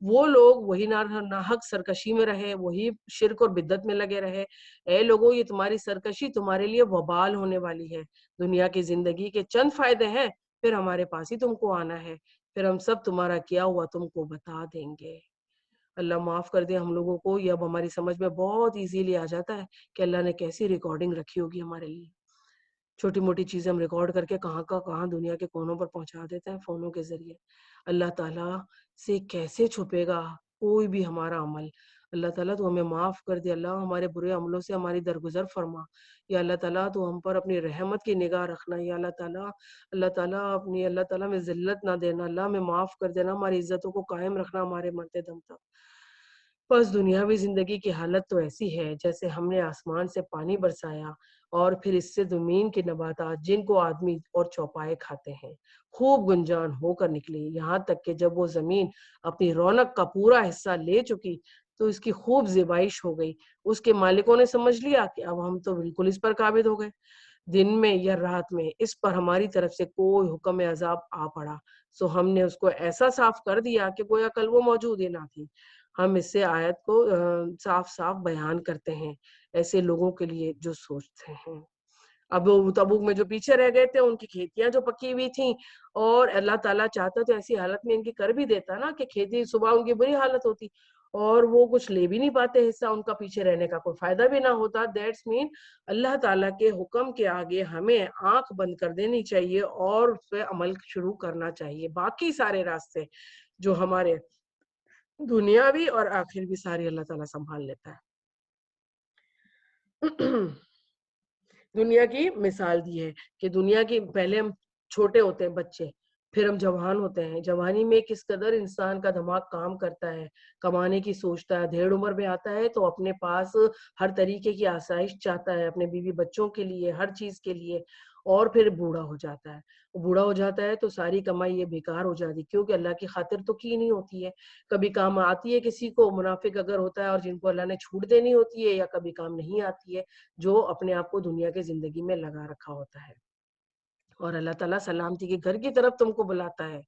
وہ لوگ وہی ناحق سرکشی میں رہے، وہی شرک اور بدعت میں لگے رہے۔ اے لوگوں، یہ تمہاری سرکشی تمہارے لیے وبال ہونے والی ہے۔ دنیا کی زندگی کے چند فائدے ہیں، پھر ہمارے پاس ہی تم کو آنا ہے، پھر ہم سب تمہارا کیا ہوا تم کو بتا دیں گے۔ اللہ معاف کر دے ہم لوگوں کو، یہ اب ہماری سمجھ میں بہت ایزیلی آ جاتا ہے کہ اللہ نے کیسی ریکارڈنگ رکھی ہوگی ہمارے لیے۔ چھوٹی موٹی چیزیں ہم ریکارڈ کر کے کہاں دنیا کے کونوں پر پہنچا دیتے ہیں فونوں کے ذریعے۔ اللہ تعالیٰ سے کیسے چھپے گا کوئی بھی ہمارا عمل؟ اللہ تعالیٰ تو ہمیں معاف کر دے، اللہ ہمارے برے عملوں سے ہماری درگزر فرما، یا اللہ تعالیٰ تو ہم پر اپنی رحمت کی نگاہ رکھنا، یا اللہ تعالیٰ میں ذلت نہ دینا، اللہ میں معاف کر دینا، ہماری عزتوں کو قائم رکھنا ہمارے مرتے دم تک۔ بس دنیاوی زندگی کی حالت تو ایسی ہے جیسے ہم نے آسمان سے پانی برسایا اور پھر اس سے زمین کے نباتات جن کو آدمی اور چوپائے کھاتے ہیں خوب گنجان ہو کر نکلی، یہاں تک کہ جب وہ زمین اپنی رونق کا پورا حصہ لے چکی تو اس کی خوب زیبائش ہو گئی۔ اس کے مالکوں نے سمجھ لیا کہ اب ہم تو بالکل اس پر قابض ہو گئے، دن میں یا رات میں اس پر ہماری طرف سے کوئی حکم عذاب آ پڑا، سو ہم نے اس کو ایسا صاف کر دیا کہ گویا کل وہ موجود ہی نہ تھی۔ ہم اس سے آیت کو صاف صاف بیان کرتے ہیں ایسے لوگوں کے لیے جو سوچتے ہیں۔ اب تبوک میں جو پیچھے رہ گئے تھے ان کی کھیتیاں جو پکی ہوئی تھیں، اور اللہ تعالیٰ چاہتا تو ایسی حالت میں ان کی کر بھی دیتا نا کہ کھیتی صبح ان کی بری حالت ہوتی اور وہ کچھ لے بھی نہیں پاتے حصہ، ان کا پیچھے رہنے کا کوئی فائدہ بھی نہ ہوتا۔ دیٹس مین اللہ تعالیٰ کے حکم کے آگے ہمیں آنکھ بند کر دینی چاہیے اور اس پہ عمل شروع کرنا چاہیے۔ باقی سارے راستے جو ہمارے دنیاوی اور آخر بھی ساری اللہ تعالیٰ سنبھال لیتا ہے۔ دنیا کی مثال دی ہے کہ دنیا کی پہلے ہم چھوٹے ہوتے ہیں بچے، پھر ہم جوان ہوتے ہیں، جوانی میں کس قدر انسان کا دماغ کام کرتا ہے، کمانے کی سوچتا ہے، دھیڑ عمر میں آتا ہے تو اپنے پاس ہر طریقے کی آسائش چاہتا ہے اپنے بیوی بچوں کے لیے، ہر چیز کے لیے، اور پھر بوڑھا ہو جاتا ہے۔ بوڑھا ہو جاتا ہے تو ساری کمائی یہ بیکار ہو جاتی کیونکہ اللہ کی خاطر تو کی نہیں ہوتی ہے، کبھی کام آتی ہے کسی کو، منافق اگر ہوتا ہے اور جن کو اللہ نے چھوٹ دینی ہوتی ہے، یا کبھی کام نہیں آتی ہے جو اپنے آپ کو دنیا کے زندگی میں لگا رکھا ہوتا ہے۔ اور اللہ تعالیٰ سلامتی کے گھر کی طرف تم کو بلاتا ہے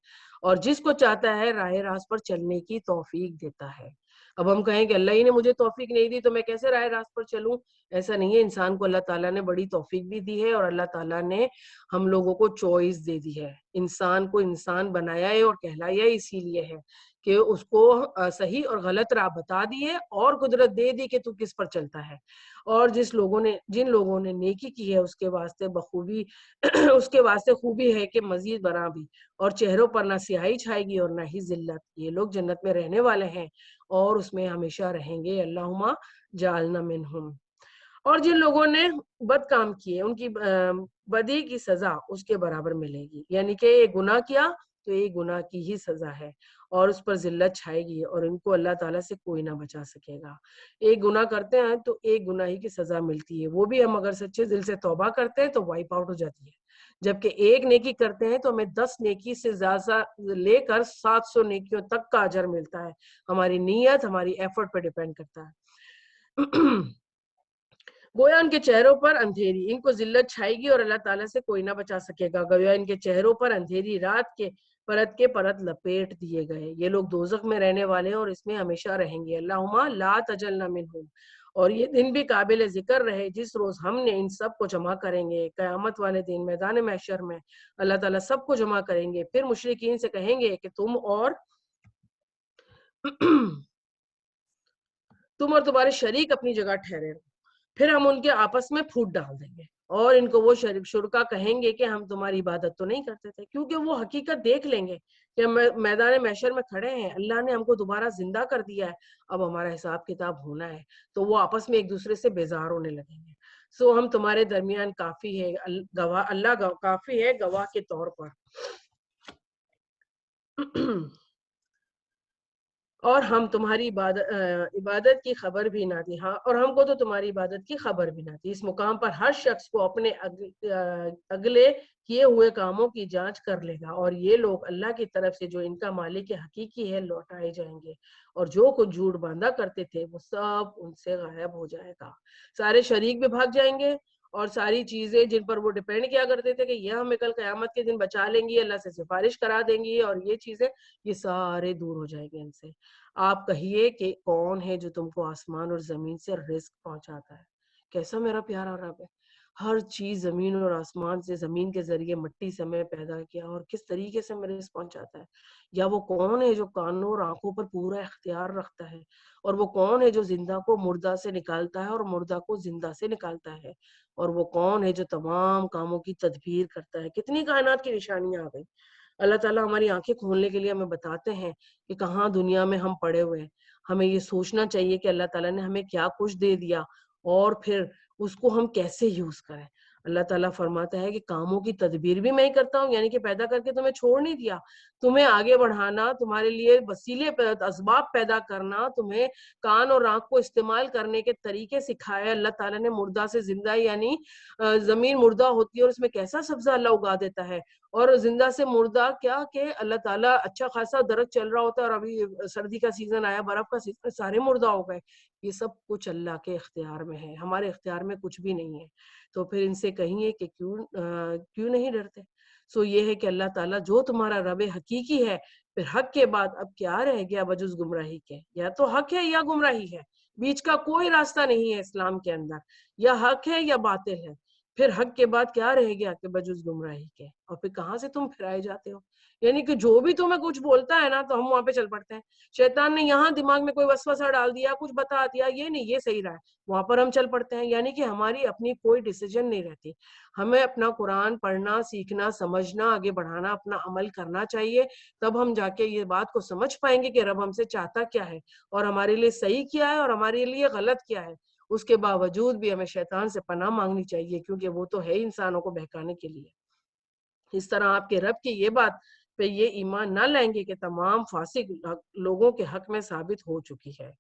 اور جس کو چاہتا ہے راہ راست پر چلنے کی توفیق دیتا ہے۔ اب ہم کہیں کہ اللہ ہی نے مجھے توفیق نہیں دی تو میں کیسے راہ راست پر چلوں؟ ایسا نہیں ہے، انسان کو اللہ تعالیٰ نے بڑی توفیق بھی دی ہے اور اللہ تعالیٰ نے ہم لوگوں کو چوائس دے دی ہے۔ انسان کو انسان بنایا ہے اور کہلایا اسی لیے ہے کہ اس کو صحیح اور غلط راہ بتا دی ہے اور قدرت دے دی کہ تو کس پر چلتا ہے، اور جن لوگوں نے نیکی کی ہے اس کے واسطے بخوبی اس کے واسطے خوبی ہے کہ مزید بنا بھی، اور چہروں پر نہ سیاہی چھائے گی اور نہ ہی ذلت۔ یہ لوگ جنت میں رہنے والے ہیں اور اس میں ہمیشہ رہیں گے، اللہم جعلنا منہم۔ اور جن لوگوں نے بد کام کیے ان کی بدی کی سزا اس کے برابر ملے گی، یعنی کہ ایک گناہ کیا تو ایک گناہ کی ہی سزا ہے اور اس پر ذلت چھائے گی اور ان کو اللہ تعالیٰ سے کوئی نہ بچا سکے گا۔ ایک گناہ کرتے ہیں تو ایک گناہی کی سزا ملتی ہے، وہ بھی ہم اگر سچے دل سے توبہ کرتے ہیں تو وائپ آؤٹ ہو جاتی ہے، جبکہ ایک نیکی کرتے ہیں تو ہمیں 10 نیکی سے زیادہ لے کر 700 نیکیوں تک کا اجر ملتا ہے۔ ہماری نیت ہماری ایفرٹ پہ ڈیپینڈ کرتا ہے۔ گویا ان کے چہروں پر اندھیری ان کو ذلت چھائے گی اور اللہ تعالیٰ سے کوئی نہ بچا سکے گا، گویا ان کے چہروں پر اندھیری رات کے پرت لپیٹ دیے گئے۔ یہ لوگ دوزخ میں رہنے والے ہیں اور اس میں ہمیشہ رہیں گے، اللہم لا تجلنا منہم۔ اور یہ دن بھی قابل ذکر رہے جس روز ہم نے ان سب کو جمع کریں گے، قیامت والے دن میدان محشر میں اللہ تعالیٰ سب کو جمع کریں گے، پھر مشرکین سے کہیں گے کہ تم اور تمہارے شریک اپنی جگہ ٹھہرے، پھر ہم ان کے آپس میں پھوٹ ڈال دیں گے اور ان کو وہ شرکا کہیں گے کہ ہم تمہاری عبادت تو نہیں کرتے تھے، کیونکہ وہ حقیقت دیکھ لیں گے کہ ہم میدان محشر میں کھڑے ہیں، اللہ نے ہم کو دوبارہ زندہ کر دیا ہے، اب ہمارا حساب کتاب ہونا ہے، تو وہ آپس میں ایک دوسرے سے بیزار ہونے لگیں گے۔ سو ہم تمہارے درمیان کافی ہے گواہ، اللہ کافی ہے گواہ کے طور پر. اور ہم تمہاری عبادت کی خبر بھی نہ دی. ہاں، اور ہم کو تو تمہاری عبادت کی خبر بھی نہ تھی. اس مقام پر ہر شخص کو اپنے اگلے کیے ہوئے کاموں کی جانچ کر لے گا، اور یہ لوگ اللہ کی طرف سے جو ان کا مالک حقیقی ہے لوٹائے جائیں گے، اور جو کچھ جھوٹ باندھا کرتے تھے وہ سب ان سے غائب ہو جائے گا. سارے شریک بھی بھاگ جائیں گے، اور ساری چیزیں جن پر وہ ڈیپینڈ کیا کرتے تھے کہ یہ ہمیں کل قیامت کے دن بچا لیں گی، اللہ سے سفارش کرا دیں گی، اور یہ چیزیں یہ سارے دور ہو جائیں گے ان سے. آپ کہیے کہ کون ہے جو تم کو آسمان اور زمین سے رزق پہنچاتا ہے. کیسا میرا پیارا رب ہے. ہر چیز زمین اور آسمان سے، زمین کے ذریعے مٹی سے میں پیدا کیا، اور کس طریقے سے میرے رزق پہنچاتا ہے. یا وہ کون ہے جو کانوں اور آنکھوں پر پورا اختیار رکھتا ہے، اور وہ کون ہے جو زندہ کو مردہ سے نکالتا ہے اور مردہ کو زندہ سے نکالتا ہے، اور وہ کون ہے جو تمام کاموں کی تدبیر کرتا ہے. کتنی کائنات کی نشانیاں آ گئی. اللہ تعالیٰ ہماری آنکھیں کھولنے کے لیے ہمیں بتاتے ہیں کہ کہاں دنیا میں ہم پڑے ہوئے ہیں. ہمیں یہ سوچنا چاہیے کہ اللہ تعالیٰ نے ہمیں کیا کچھ دے دیا، اور پھر اس کو ہم کیسے یوز کریں. اللہ تعالیٰ فرماتا ہے کہ کاموں کی تدبیر بھی میں ہی کرتا ہوں، یعنی کہ پیدا کر کے تمہیں چھوڑ نہیں دیا، تمہیں آگے بڑھانا، تمہارے لیے وسیلے اسباب پیدا کرنا، تمہیں کان اور آنکھ کو استعمال کرنے کے طریقے سکھائے. اللہ تعالیٰ نے مردہ سے زندہ، یعنی زمین مردہ ہوتی ہے اور اس میں کیسا سبزہ اللہ اگا دیتا ہے، اور زندہ سے مردہ کیا کہ اللہ تعالیٰ اچھا خاصا درخت چل رہا ہوتا ہے، اور ابھی سردی کا سیزن آیا، برف کا سیزن، سارے مردہ ہو گئے. یہ سب کچھ اللہ کے اختیار میں ہے، ہمارے اختیار میں کچھ بھی نہیں ہے. تو پھر ان سے کہیے کہ کیوں نہیں ڈرتے. سو یہ ہے کہ اللہ تعالیٰ جو تمہارا رب حقیقی ہے. پھر حق کے بعد اب کیا رہ گیا بجز گمراہی کے؟ یا تو حق ہے یا گمراہی ہے، بیچ کا کوئی راستہ نہیں ہے اسلام کے اندر. یا حق ہے یا باطل ہے. پھر حق کے بعد کیا رہ گیا کہ بجز گمراہی کے؟ اور پھر کہاں سے تم پھرائے جاتے ہو؟ یعنی کہ جو بھی تمہیں کچھ بولتا ہے نا تو ہم وہاں پہ چل پڑتے ہیں. شیطان نے یہاں دماغ میں کوئی وسوسہ ڈال دیا، کچھ بتا دیا، یہ نہیں، یہ صحیح رہا ہے، وہاں پر ہم چل پڑتے ہیں. یعنی کہ ہماری اپنی کوئی ڈیسیجن نہیں رہتی. ہمیں اپنا قرآن پڑھنا، سیکھنا، سمجھنا، آگے بڑھانا، اپنا عمل کرنا چاہیے. تب ہم جا کے یہ بات کو سمجھ پائیں گے کہ رب ہم سے چاہتا کیا ہے، اور ہمارے لیے صحیح کیا ہے، اور ہمارے لیے غلط کیا ہے. اس کے باوجود بھی ہمیں شیطان سے پناہ مانگنی چاہیے، کیونکہ وہ تو ہے انسانوں کو بہکانے کے لیے. اس طرح آپ کے رب کی یہ بات پہ یہ ایمان نہ لائیں گے کہ تمام فاسق لوگوں کے حق میں ثابت ہو چکی ہے.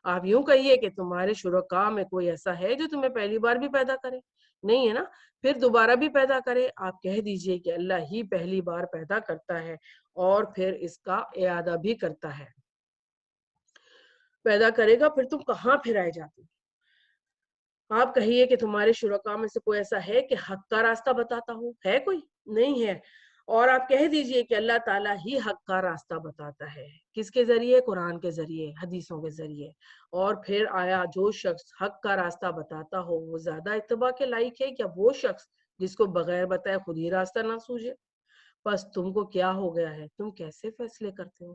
آپ یوں کہیے کہ تمہارے شرکاء میں کوئی ایسا ہے جو تمہیں پہلی بار بھی پیدا کرے؟ نہیں ہے نا، پھر دوبارہ بھی پیدا کرے. آپ کہہ دیجئے کہ اللہ ہی پہلی بار پیدا کرتا ہے اور پھر اس کا اعادہ بھی کرتا ہے. پیدا کرے گا، پھر تم کہاں پھرائے جاتے؟ آپ کہیے کہ تمہارے شرکاء میں سے کوئی ایسا ہے کہ حق کا راستہ بتاتا ہو؟ ہے کوئی؟ نہیں ہے. اور آپ کہہ دیجئے کہ اللہ تعالیٰ ہی حق کا راستہ بتاتا ہے. کس کے ذریعے؟ قرآن کے ذریعے، حدیثوں کے ذریعے. اور پھر آیا جو شخص حق کا راستہ بتاتا ہو وہ زیادہ اتباع کے لائق ہے کیا وہ شخص جس کو بغیر بتائے خود ہی راستہ نہ سوجے؟ بس تم کو کیا ہو گیا ہے، تم کیسے فیصلے کرتے ہو؟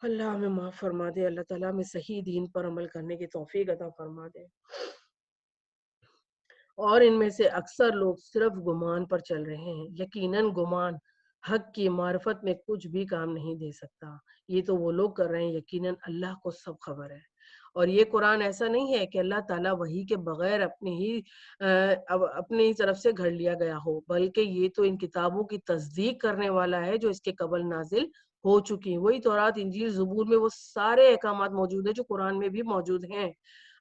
اللہ ہمیں معاف فرما دے. اللہ تعالیٰ ہمیں صحیح دین پر عمل کرنے کی توفیق عطا فرما دے. اور ان میں سے اکثر لوگ صرف گمان پر چل رہے ہیں. یقیناً گمان حق کی معرفت میں کچھ بھی کام نہیں دے سکتا. یہ تو وہ لوگ کر رہے ہیں، یقیناً اللہ کو سب خبر ہے. اور یہ قرآن ایسا نہیں ہے کہ اللہ تعالیٰ وحی کے بغیر اپنی ہی طرف سے گھڑ لیا گیا ہو، بلکہ یہ تو ان کتابوں کی تصدیق کرنے والا ہے جو اس کے قبل نازل ہو چکی ہیں. وہی تورات، انجیل، زبور میں وہ سارے احکامات موجود ہیں جو قرآن میں بھی موجود ہیں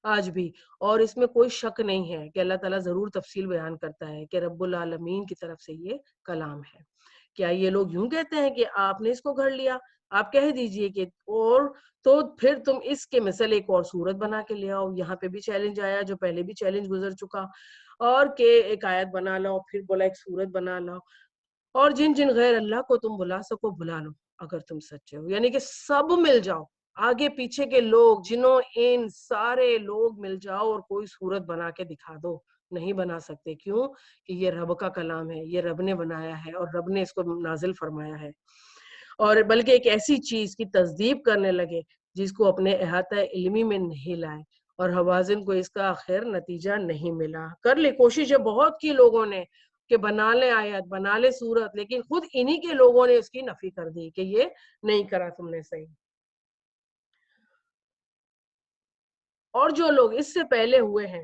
آج بھی. اور اس میں کوئی شک نہیں ہے کہ اللہ تعالیٰ ضرور تفصیل بیان کرتا ہے کہ رب العالمین کی طرف سے یہ کلام ہے. کیا یہ لوگ یوں کہتے ہیں کہ آپ نے اس کو گھڑ لیا؟ آپ کہہ دیجئے کہ اور تو پھر تم اس کے مثل ایک اور صورت بنا کے لے آؤ. یہاں پہ بھی چیلنج آیا جو پہلے بھی چیلنج گزر چکا، اور کہ ایک آیت بنا لاؤ، پھر بولا ایک صورت بنا لاؤ، اور جن جن غیر اللہ کو تم بلا سکو بلا لو اگر تم سچے ہو. یعنی کہ سب مل جاؤ، آگے پیچھے کے لوگ، جنوں، ان سارے لوگ مل جاؤ اور کوئی صورت بنا کے دکھا دو. نہیں بنا سکتے. کیوں؟ کہ یہ رب کا کلام ہے، یہ رب نے بنایا ہے اور رب نے اس کو نازل فرمایا ہے. اور بلکہ ایک ایسی چیز کی تصدیق کرنے لگے جس کو اپنے احاطہ علمی میں نہیں لائے، اور حوازن کو اس کا آخر نتیجہ نہیں ملا. کر لی کوشش ہے بہت کی لوگوں نے کہ بنا لے آیت، بنا لے صورت، لیکن خود انہی کے لوگوں نے اس کی نفی کر دی کہ یہ نہیں کرا تم نے صحیح. اور جو لوگ اس سے پہلے ہوئے ہیں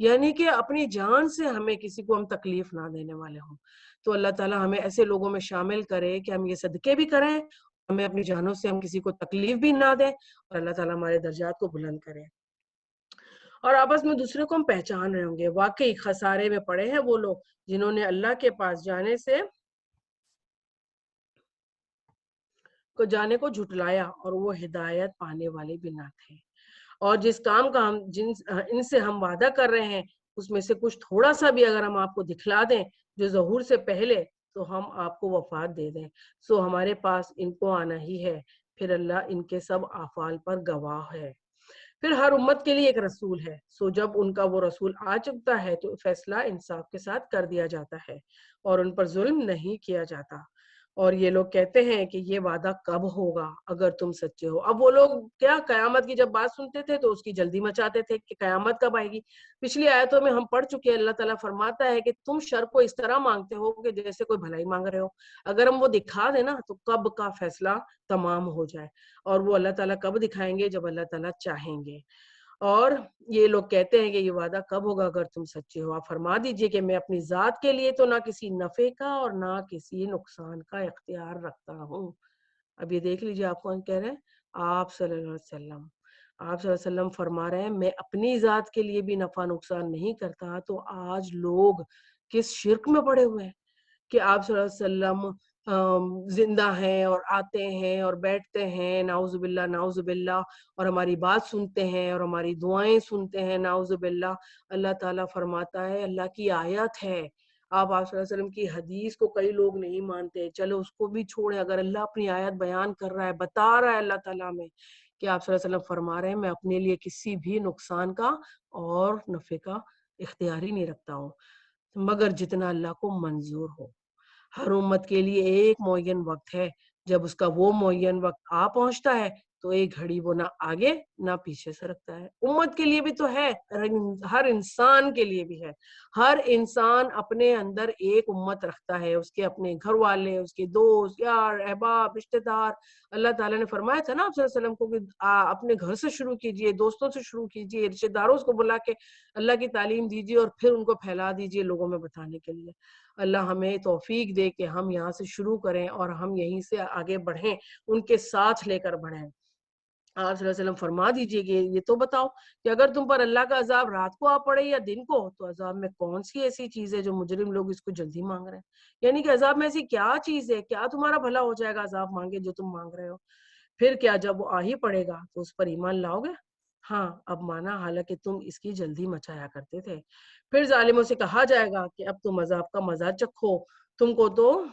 یعنی کہ اپنی جان سے ہمیں کسی کو ہم تکلیف نہ دینے والے ہوں. تو اللہ تعالیٰ ہمیں ایسے لوگوں میں شامل کرے کہ ہم یہ صدقے بھی کریں, ہمیں اپنی جانوں سے ہم کسی کو تکلیف بھی نہ دیں, اور اللہ تعالیٰ ہمارے درجات کو بلند کرے. اور آپس میں دوسرے کو ہم پہچان رہے ہوں گے. واقعی خسارے میں پڑے ہیں وہ لوگ جنہوں نے اللہ کے پاس جانے کو جھٹلایا اور وہ ہدایت پانے والے بھی نہ تھے. اور جس کام کا ان سے ہم وعدہ کر رہے ہیں اس میں سے کچھ تھوڑا سا بھی اگر ہم آپ کو دکھلا دیں جو ظہور سے پہلے, تو ہم آپ کو وفات دے دیں. سو ہمارے پاس ان کو آنا ہی ہے, پھر اللہ ان کے سب افعال پر گواہ ہے. پھر ہر امت کے لیے ایک رسول ہے. سو جب ان کا وہ رسول آ چکتا ہے تو فیصلہ انصاف کے ساتھ کر دیا جاتا ہے اور ان پر ظلم نہیں کیا جاتا. اور یہ لوگ کہتے ہیں کہ یہ وعدہ کب ہوگا اگر تم سچے ہو. اب وہ لوگ کیا قیامت کی جب بات سنتے تھے تو اس کی جلدی مچاتے تھے کہ قیامت کب آئے گی. پچھلی آیتوں میں ہم پڑھ چکے ہیں, اللہ تعالیٰ فرماتا ہے کہ تم شر کو اس طرح مانگتے ہو کہ جیسے کوئی بھلائی مانگ رہے ہو. اگر ہم وہ دکھا دیں نا تو کب کا فیصلہ تمام ہو جائے, اور وہ اللہ تعالیٰ کب دکھائیں گے, جب اللہ تعالیٰ چاہیں گے. اور یہ لوگ کہتے ہیں کہ یہ وعدہ کب ہوگا اگر تم سچے ہو. آپ فرما دیجئے کہ میں اپنی ذات کے لیے تو نہ کسی نفع کا اور نہ کسی نقصان کا اختیار رکھتا ہوں. اب یہ دیکھ لیجئے آپ کون کہہ رہے ہیں, آپ صلی اللہ علیہ وسلم. آپ صلی اللہ علیہ وسلم فرما رہے ہیں میں اپنی ذات کے لیے بھی نفع نقصان نہیں کرتا. تو آج لوگ کس شرک میں پڑے ہوئے ہیں کہ آپ صلی اللہ علیہ وسلم زندہ ہیں اور آتے ہیں اور بیٹھتے ہیں, نعوذ باللہ نعوذ باللہ, اور ہماری بات سنتے ہیں اور ہماری دعائیں سنتے ہیں, نعوذ باللہ. اللہ تعالیٰ فرماتا ہے اللہ کی آیت ہے. آپ صلی اللہ علیہ وسلم کی حدیث کو کئی لوگ نہیں مانتے, چلو اس کو بھی چھوڑیں. اگر اللہ اپنی آیت بیان کر رہا ہے, بتا رہا ہے اللہ تعالیٰ میں کہ آپ صلی اللہ علیہ وسلم فرما رہے ہیں میں اپنے لیے کسی بھی نقصان کا اور نفع کا اختیار ہی نہیں رکھتا ہوں مگر جتنا اللہ کو منظور ہو. ہر امت کے لیے ایک معین وقت ہے, جب اس کا وہ معین وقت آ پہنچتا ہے تو ایک گھڑی وہ نہ آگے نہ پیچھے سرکتا ہے. امت کے لیے بھی تو ہے, ہر انسان کے لیے بھی ہے. ہر انسان اپنے اندر ایک امت رکھتا ہے, اس کے اپنے گھر والے, اس کے دوست یار احباب رشتہ دار. اللہ تعالیٰ نے فرمایا تھا نا آپ صلی اللہ علیہ وسلم کو کہ اپنے گھر سے شروع کیجئے, دوستوں سے شروع کیجئے, رشتہ داروں کو بلا کے اللہ کی تعلیم دیجئے اور پھر ان کو پھیلا دیجئے لوگوں میں بتانے کے لیے. اللہ ہمیں توفیق دے کہ ہم یہاں سے شروع کریں اور ہم یہیں سے آگے بڑھیں, ان کے ساتھ لے کر بڑھیں. آپ صلی اللہ علیہ وسلم فرما دیجئے کہ یہ تو بتاؤ کہ اگر تم پر اللہ کا عذاب رات کو آ پڑے یا دن کو, تو عذاب میں کون سی ایسی چیز ہے جو مجرم لوگ اس کو جلدی مانگ رہے ہیں. یعنی کہ عذاب میں ایسی کیا چیز ہے, کیا تمہارا بھلا ہو جائے گا عذاب مانگے جو تم مانگ رہے ہو. پھر کیا جب وہ آ ہی پڑے گا تو اس پر ایمان لاؤ گے؟ ہاں اب مانا, حالانکہ تم اس کی جلدی مچایا کرتے تھے. پھر ظالموں سے کہا جائے گا کہ اب تم عذاب کا مزہ چکھو, تم کو تو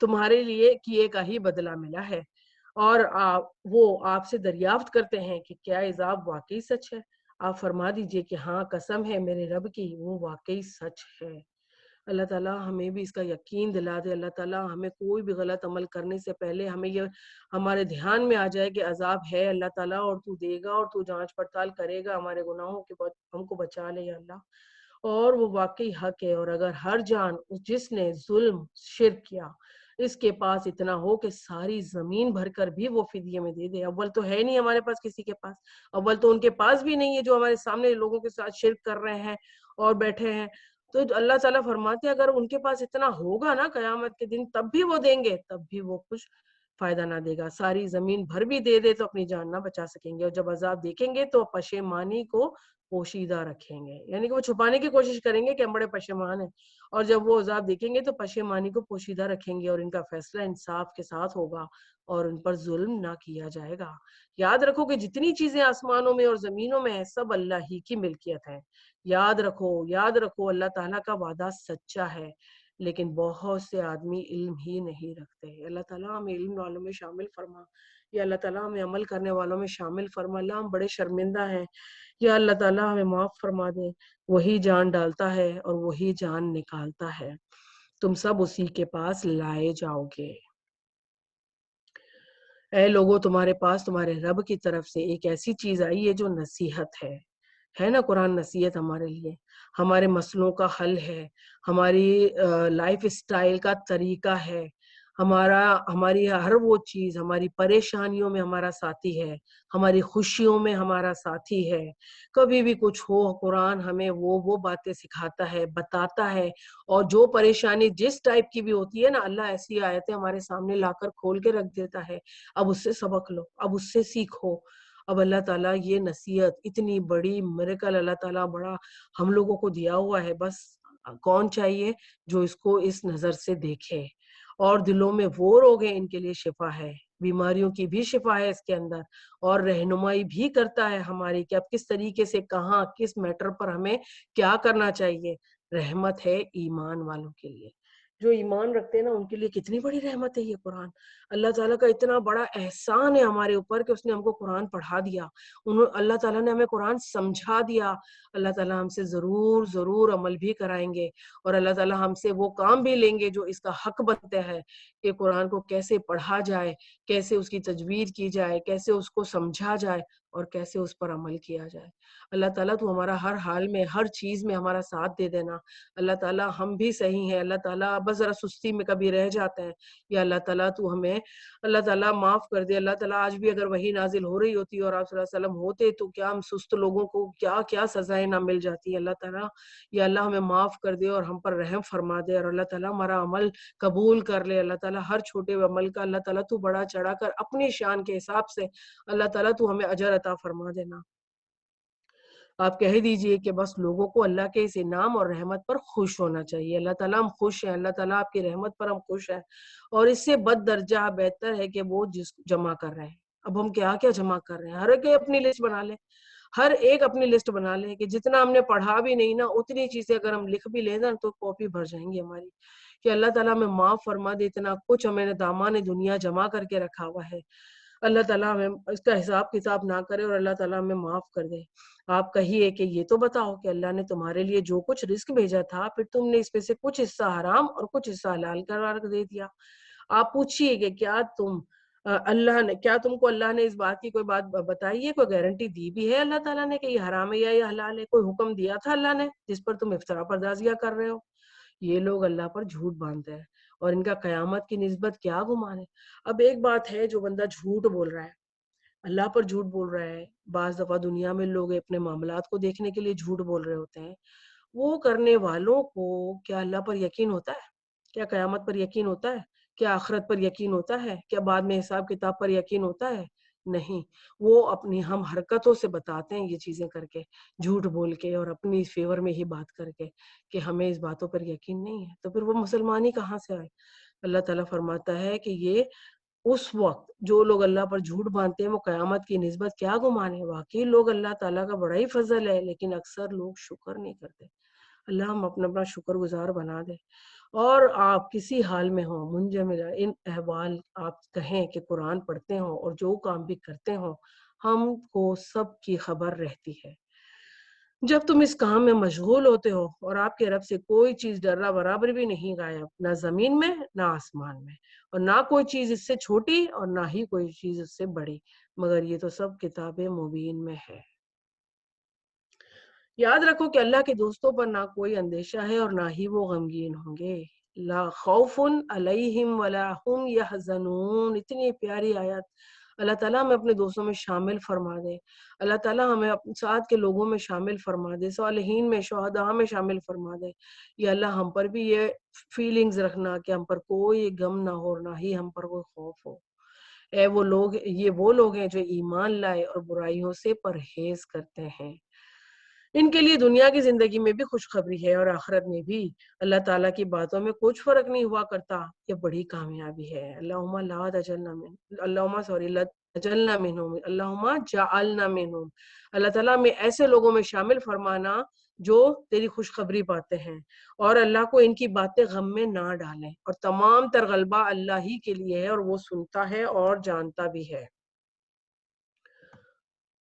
تمہارے لیے کیے کا ہی بدلہ ملا ہے. اور وہ آپ سے دریافت کرتے ہیں کہ کیا عذاب واقعی سچ ہے. آپ فرما دیجئے کہ ہاں قسم ہے میرے رب کی, وہ واقعی سچ ہے. اللہ تعالیٰ ہمیں بھی اس کا یقین دلا دے. اللہ تعالیٰ ہمیں کوئی بھی غلط عمل کرنے سے پہلے ہمیں یہ ہمارے دھیان میں آ جائے کہ عذاب ہے اللہ تعالیٰ, اور تو دے گا اور تو جانچ پڑتال کرے گا ہمارے گناہوں کے بعد, ہم کو بچا لے یا اللہ. اور وہ واقعی حق ہے. اور اگر ہر جان جس نے ظلم شرک کیا اس کے پاس اتنا ہو کہ ساری زمین بھر کر بھی وہ فدیے میں دے دے, اول تو ہے نہیں ہمارے پاس کسی کے پاس, اول تو ان کے پاس بھی نہیں ہے جو ہمارے سامنے لوگوں کے ساتھ شرک کر رہے ہیں اور بیٹھے ہیں. تو اللہ تعالیٰ فرماتے ہیں اگر ان کے پاس اتنا ہوگا نا قیامت کے دن تب بھی وہ دیں گے, تب بھی وہ کچھ فائدہ نہ دے گا. ساری زمین بھر بھی دے دے تو اپنی جان نہ بچا سکیں گے. اور جب عذاب دیکھیں گے تو پشیمانی کو پوشیدہ رکھیں گے, یعنی کہ وہ چھپانے کی کوشش کریں گے کہ ہم بڑے پشیمان ہیں, اور جب وہ عذاب دیکھیں گے تو پشیمانی کو پوشیدہ رکھیں گے اور ان کا فیصلہ انصاف کے ساتھ ہوگا اور ان پر ظلم نہ کیا جائے گا. یاد رکھو کہ جتنی چیزیں آسمانوں میں اور زمینوں میں ہیں سب اللہ ہی کی ملکیت ہے. یاد رکھو اللہ تعالیٰ کا وعدہ سچا ہے, لیکن بہت سے آدمی علم ہی نہیں رکھتے. اللہ تعالیٰ ہمیں علم والوں میں شامل فرما, یا اللہ تعالیٰ ہمیں عمل کرنے والوں میں شامل فرما. اللہ ہم بڑے شرمندہ ہیں, یا اللہ تعالیٰ ہمیں معاف فرما دے. وہی جان ڈالتا ہے اور وہی جان نکالتا ہے, تم سب اسی کے پاس لائے جاؤ گے. اے لوگو تمہارے پاس تمہارے رب کی طرف سے ایک ایسی چیز آئی ہے جو نصیحت ہے نا. قرآن نصیحت ہمارے لیے, ہمارے مسئلوں کا حل ہے, ہماری لائف اسٹائل کا طریقہ ہے, ہماری ہر وہ چیز، ہماری پریشانیوں میں ہمارا ساتھی ہے، ہماری خوشیوں میں ہمارا ساتھی ہے. کبھی بھی کچھ ہو قرآن ہمیں وہ باتیں سکھاتا ہے، بتاتا ہے. اور جو پریشانی جس ٹائپ کی بھی ہوتی ہے نا، اللہ ایسی آیتیں ہمارے سامنے لا کر کھول کے رکھ دیتا ہے. اب اس سے سبق لو، اب اس سے سیکھو. اب اللہ تعالیٰ یہ نصیحت اتنی بڑی میریکل اللہ تعالیٰ بڑا ہم لوگوں کو دیا ہوا ہے. بس کون چاہیے جو اس کو اس نظر سے دیکھے. اور دلوں میں وہ روگ ہیں ان کے لیے شفا ہے، بیماریوں کی بھی شفا ہے اس کے اندر. اور رہنمائی بھی کرتا ہے ہماری کہ اب کس طریقے سے کہاں کس میٹر پر ہمیں کیا کرنا چاہیے. رحمت ہے ایمان والوں کے لیے، جو ایمان رکھتے ہیں نا ان کے لیے کتنی بڑی رحمت ہے یہ قرآن. اللہ تعالیٰ کا اتنا بڑا احسان ہے ہمارے اوپر کہ اس نے ہم کو قرآن پڑھا دیا. اللہ تعالیٰ نے ہمیں قرآن سمجھا دیا. اللہ تعالیٰ ہم سے ضرور ضرور عمل بھی کرائیں گے، اور اللہ تعالیٰ ہم سے وہ کام بھی لیں گے جو اس کا حق بنتا ہے کہ قرآن کو کیسے پڑھا جائے، کیسے اس کی تجوید کی جائے، کیسے اس کو سمجھا جائے، اور کیسے اس پر عمل کیا جائے. اللہ تعالیٰ تو ہمارا ہر حال میں ہر چیز میں ہمارا ساتھ دے دینا. اللہ تعالیٰ ہم بھی صحیح ہیں، اللہ تعالیٰ بس ذرا سستی میں کبھی رہ جاتے ہیں. یا اللہ تعالیٰ تو ہمیں اللہ تعالیٰ معاف کر دے. اللہ تعالیٰ آج بھی اگر وہی نازل ہو رہی ہوتی اور آپ صلی اللہ علیہ وسلم ہوتے تو کیا ہم سست لوگوں کو کیا کیا سزائیں نہ مل جاتی. اللہ تعالیٰ یا اللہ ہمیں معاف کر دے اور ہم پر رحم فرما دے، اور اللہ تعالیٰ ہمارا عمل قبول کر لے. اللہ تعالیٰ ہر چھوٹے عمل کا اللہ تعالیٰ تو بڑا چڑھا کر اپنی شان کے حساب سے اللہ تعالیٰ تو ہمیں اجر عطا فرما دینا. آپ کہہ دیجئے کہ بس لوگوں کو اللہ کے اس انعام اور رحمت پر خوش ہونا چاہیے. اللہ تعالیٰ ہم خوش ہیں، اللہ تعالیٰ آپ کی رحمت پر ہم خوش ہیں. اور اس سے بد درجہ بہتر ہے کہ وہ جس جمع کر رہے ہیں. اب ہم کیا کیا جمع کر رہے ہیں، ہر ایک اپنی لسٹ بنا لے. ہر ایک اپنی لسٹ بنا لے کہ جتنا ہم نے پڑھا بھی نہیں نا اتنی چیزیں اگر ہم لکھ بھی لیں نا تو کاپی بھر جائیں گی ہماری. کہ اللہ تعالیٰ ہمیں معاف فرما دے. اتنا کچھ ہمیں دامان دنیا جمع کر کے رکھا ہوا ہے. اللہ تعالیٰ ہمیں اس کا حساب کتاب نہ کرے اور اللہ تعالیٰ ہمیں معاف کر دے. آپ کہیے کہ یہ تو بتاؤ کہ اللہ نے تمہارے لیے جو کچھ رزق بھیجا تھا پھر تم نے اس میں سے کچھ حصہ حرام اور کچھ حصہ حلال قرار دے دیا. آپ پوچھیے کہ کیا تم کو اللہ نے اس بات کی کوئی بات بتائی ہے، کوئی گارنٹی دی بھی ہے اللہ تعالیٰ نے کہ یہ حرام ہے یا یہ حلال ہے؟ کوئی حکم دیا تھا اللہ نے جس پر تم افترا پردازیاں کر رہے ہو؟ یہ لوگ اللہ پر جھوٹ باندھتے ہیں اور ان کا قیامت کی نسبت کیا گمان ہے. اب ایک بات ہے جو بندہ جھوٹ بول رہا ہے، اللہ پر جھوٹ بول رہا ہے. بعض دفعہ دنیا میں لوگ اپنے معاملات کو دیکھنے کے لیے جھوٹ بول رہے ہوتے ہیں. وہ کرنے والوں کو کیا اللہ پر یقین ہوتا ہے؟ کیا قیامت پر یقین ہوتا ہے؟ کیا آخرت پر یقین ہوتا ہے؟ کیا بعد میں حساب کتاب پر یقین ہوتا ہے؟ نہیں. وہ اپنی ہم حرکتوں سے بتاتے ہیں یہ چیزیں کر کے، جھوٹ بول کے اور اپنی فیور میں ہی بات کر کے کہ ہمیں اس باتوں پر یقین نہیں ہے. تو پھر وہ مسلمان ہی کہاں سے آئے؟ اللہ تعالیٰ فرماتا ہے کہ یہ اس وقت جو لوگ اللہ پر جھوٹ باندھتے ہیں وہ قیامت کی نسبت کیا گمان ہے. واقعی لوگ اللہ تعالیٰ کا بڑا ہی فضل ہے لیکن اکثر لوگ شکر نہیں کرتے. اللہ ہم اپنا شکر گزار بنا دے. اور آپ کسی حال میں ہوں منجمد ان احوال آپ کہیں کہ قرآن پڑھتے ہوں اور جو کام بھی کرتے ہوں ہم کو سب کی خبر رہتی ہے. جب تم اس کام میں مشغول ہوتے ہو اور آپ کے رب سے کوئی چیز ذرہ برابر بھی نہیں غائب، نہ زمین میں نہ آسمان میں، اور نہ کوئی چیز اس سے چھوٹی اور نہ ہی کوئی چیز اس سے بڑی، مگر یہ تو سب کتاب مبین میں ہے. یاد رکھو کہ اللہ کے دوستوں پر نہ کوئی اندیشہ ہے اور نہ ہی وہ غمگین ہوں گے. لا خوف علیہم ولا هم یحزنون. اتنی پیاری آیت. اللہ تعالیٰ ہمیں اپنے دوستوں میں شامل فرما دے. اللہ تعالیٰ ہمیں اپنے ساتھ کے لوگوں میں شامل فرما دے، صالحین میں شہداء میں شامل فرما دے. یا اللہ ہم پر بھی یہ فیلنگز رکھنا کہ ہم پر کوئی غم نہ ہو اور نہ ہی ہم پر کوئی خوف ہو. اے وہ لوگ ہیں جو ایمان لائے اور برائیوں سے پرہیز کرتے ہیں. ان کے لیے دنیا کی زندگی میں بھی خوشخبری ہے اور آخرت میں بھی. اللہ تعالیٰ کی باتوں میں کچھ فرق نہیں ہوا کرتا، یہ بڑی کامیابی ہے. اللہم لا تجلنا من اللہم جعلنا منہم. اللہ تعالیٰ میں ایسے لوگوں میں شامل فرمانا جو تیری خوشخبری پاتے ہیں اور اللہ کو ان کی باتیں غم میں نہ ڈالیں. اور تمام تر غلبہ اللہ ہی کے لیے ہے اور وہ سنتا ہے اور جانتا بھی ہے.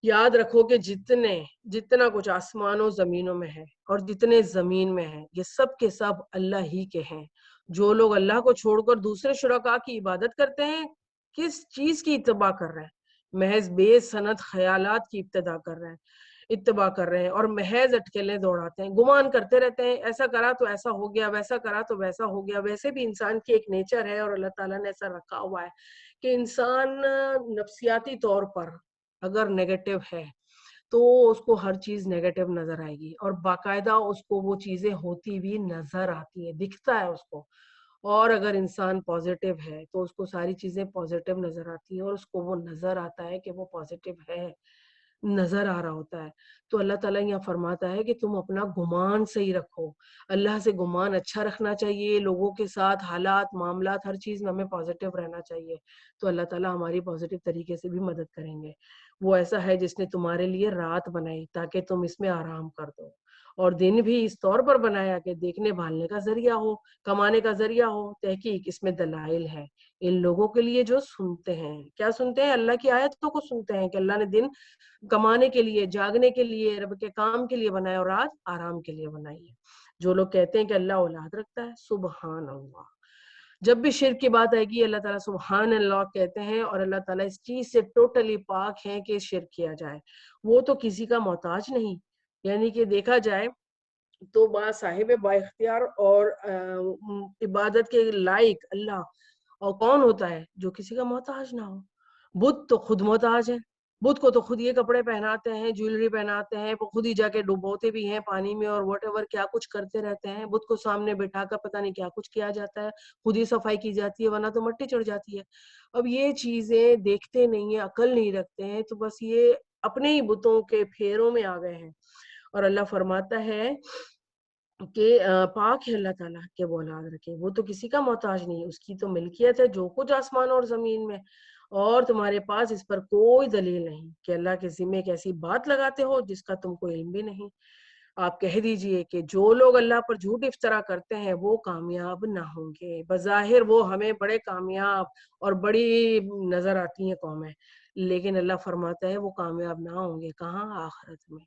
یاد رکھو کہ جتنا کچھ آسمانوں زمینوں میں ہے اور جتنے زمین میں ہے یہ سب کے سب اللہ ہی کے ہیں. جو لوگ اللہ کو چھوڑ کر دوسرے شرکاء کی عبادت کرتے ہیں کس چیز کی اتباع کر رہے ہیں؟ محض بے سند خیالات کی ابتدا کر رہے ہیں. اتباع کر رہے ہیں اور محض اٹکلیں دوڑاتے ہیں, گمان کرتے رہتے ہیں ایسا کرا تو ایسا ہو گیا, ویسا کرا تو ویسا ہو گیا. ویسے بھی انسان کی ایک نیچر ہے اور اللہ تعالیٰ نے ایسا رکھا ہوا ہے کہ انسان نفسیاتی طور پر اگر نیگیٹو ہے تو اس کو ہر چیز نیگیٹو نظر آئے گی, اور باقاعدہ اس کو وہ چیزیں ہوتی بھی نظر آتی ہے, دکھتا ہے اس کو. اور اگر انسان پازیٹیو ہے تو اس کو ساری چیزیں پازیٹیو نظر آتی ہیں اور اس کو وہ نظر آتا ہے کہ وہ پازیٹیو ہے, نظر آ رہا ہوتا ہے. تو اللہ تعالیٰ یہاں فرماتا ہے کہ تم اپنا گمان صحیح رکھو. اللہ سے گمان اچھا رکھنا چاہیے, لوگوں کے ساتھ حالات معاملات ہر چیز میں ہمیں پازیٹیو رہنا چاہیے. تو اللہ تعالیٰ ہماری پازیٹیو طریقے سے بھی مدد کریں گے. وہ ایسا ہے جس نے تمہارے لیے رات بنائی تاکہ تم اس میں آرام کر دو, اور دن بھی اس طور پر بنایا کہ دیکھنے بھالنے کا ذریعہ ہو, کمانے کا ذریعہ ہو. تحقیق اس میں دلائل ہے ان لوگوں کے لیے جو سنتے ہیں. کیا سنتے ہیں؟ اللہ کی آیتوں کو سنتے ہیں کہ اللہ نے دن کمانے کے لیے, جاگنے کے لیے, رب کے کام کے لیے بنایا اور رات آرام کے لیے بنائی ہے. جو لوگ کہتے ہیں کہ اللہ اولاد رکھتا ہے, سبحان اللہ, جب بھی شرک کی بات آئے گی اللہ تعالیٰ سبحان اللہ کہتے ہیں, اور اللہ تعالیٰ اس چیز سے ٹوٹلی پاک ہیں کہ شرک کیا جائے. وہ تو کسی کا محتاج نہیں, یعنی کہ دیکھا جائے تو با صاحب با اختیار اور عبادت کے لائق اللہ اور کون ہوتا ہے جو کسی کا محتاج نہ ہو. بت تو خود محتاج ہے, بدھ کو تو خود یہ کپڑے پہناتے ہیں, جویلری پہناتے ہیں, وہ خود ہی جا کے ڈبوتے بھی ہیں پانی میں اور واٹ ایور کیا کچھ کرتے رہتے ہیں. بدھ کو سامنے بٹھا کر پتہ نہیں کیا کچھ کیا جاتا ہے, خود ہی صفائی کی جاتی ہے ورنہ تو مٹی چڑھ جاتی ہے. اب یہ چیزیں دیکھتے نہیں ہیں, عقل نہیں رکھتے ہیں, تو بس یہ اپنے ہی بتوں کے پھیروں میں آ گئے ہیں. اور اللہ فرماتا ہے کہ پاک ہے اللہ تعالیٰ کہ وہ اولاد رکھے, وہ تو کسی کا محتاج نہیں, اس کی تو ملکیت ہے جو کچھ آسمان اور زمین میں, اور تمہارے پاس اس پر کوئی دلیل نہیں کہ اللہ کے ذمے ایک ایسی بات لگاتے ہو جس کا تم کو علم بھی نہیں. آپ کہہ دیجئے کہ جو لوگ اللہ پر جھوٹ افطرا کرتے ہیں وہ کامیاب نہ ہوں گے. بظاہر وہ ہمیں بڑے کامیاب اور بڑی نظر آتی ہیں قومیں, لیکن اللہ فرماتا ہے وہ کامیاب نہ ہوں گے. کہاں؟ آخرت میں.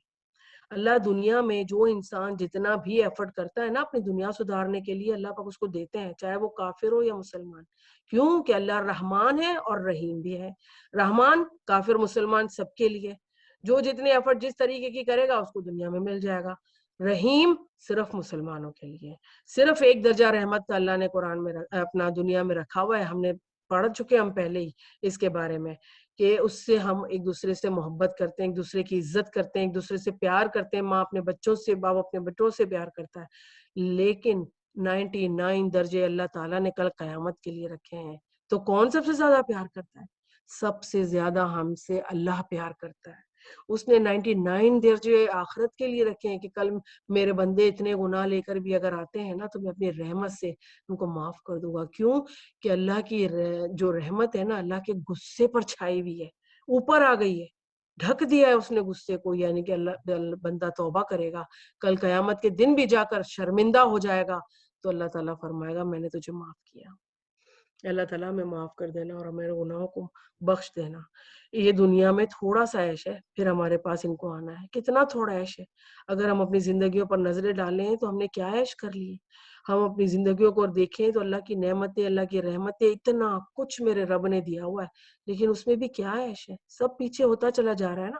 اللہ دنیا میں جو انسان جتنا بھی ایفرٹ کرتا ہے نا اپنی دنیا سدھارنے کے لیے, اللہ پاک اس کو دیتے ہیں, چاہے وہ کافر ہو یا مسلمان. کیوں کہ اللہ رحمان ہے اور رحیم بھی ہے. رحمان کافر مسلمان سب کے لیے, جو جتنے ایفرٹ جس طریقے کی کرے گا اس کو دنیا میں مل جائے گا. رحیم صرف مسلمانوں کے لیے. صرف ایک درجہ رحمت کا اللہ نے قرآن میں اپنا دنیا میں رکھا ہوا ہے, ہم نے پڑھ چکے ہم پہلے ہی اس کے بارے میں, کہ اس سے ہم ایک دوسرے سے محبت کرتے ہیں, ایک دوسرے کی عزت کرتے ہیں, ایک دوسرے سے پیار کرتے ہیں. ماں اپنے بچوں سے, باپ اپنے بچوں سے پیار کرتا ہے. لیکن 99 درجے اللہ تعالیٰ نے کل قیامت کے لیے رکھے ہیں. تو کون سب سے زیادہ پیار کرتا ہے؟ سب سے زیادہ ہم سے اللہ پیار کرتا ہے. اس نے 99 درجے آخرت کے لیے رکھے ہیں کہ کل میرے بندے اتنے گناہ لے کر بھی اگر آتے ہیں نا تو میں اپنی رحمت سے ان کو معاف کر دوں گا. کیوں کہ اللہ کی جو رحمت ہے نا اللہ کے غصے پر چھائی ہوئی ہے, اوپر آ گئی ہے, ڈھک دیا ہے اس نے غصے کو. یعنی کہ اللہ بندہ توبہ کرے گا کل قیامت کے دن بھی جا کر شرمندہ ہو جائے گا تو اللہ تعالیٰ فرمائے گا میں نے تجھے معاف کیا. اللہ تعالیٰ ہمیں معاف کر دینا اور ہمارے گناہوں کو بخش دینا. یہ دنیا میں تھوڑا سا عیش ہے, پھر ہمارے پاس ان کو آنا ہے. کتنا تھوڑا عیش ہے, اگر ہم اپنی زندگیوں پر نظریں ڈالیں تو ہم نے کیا عیش کر لی. ہم اپنی زندگیوں کو دیکھیں تو اللہ کی نعمتیں, اللہ کی رحمتیں, اتنا کچھ میرے رب نے دیا ہوا ہے, لیکن اس میں بھی کیا عیش ہے, سب پیچھے ہوتا چلا جا رہا ہے نا.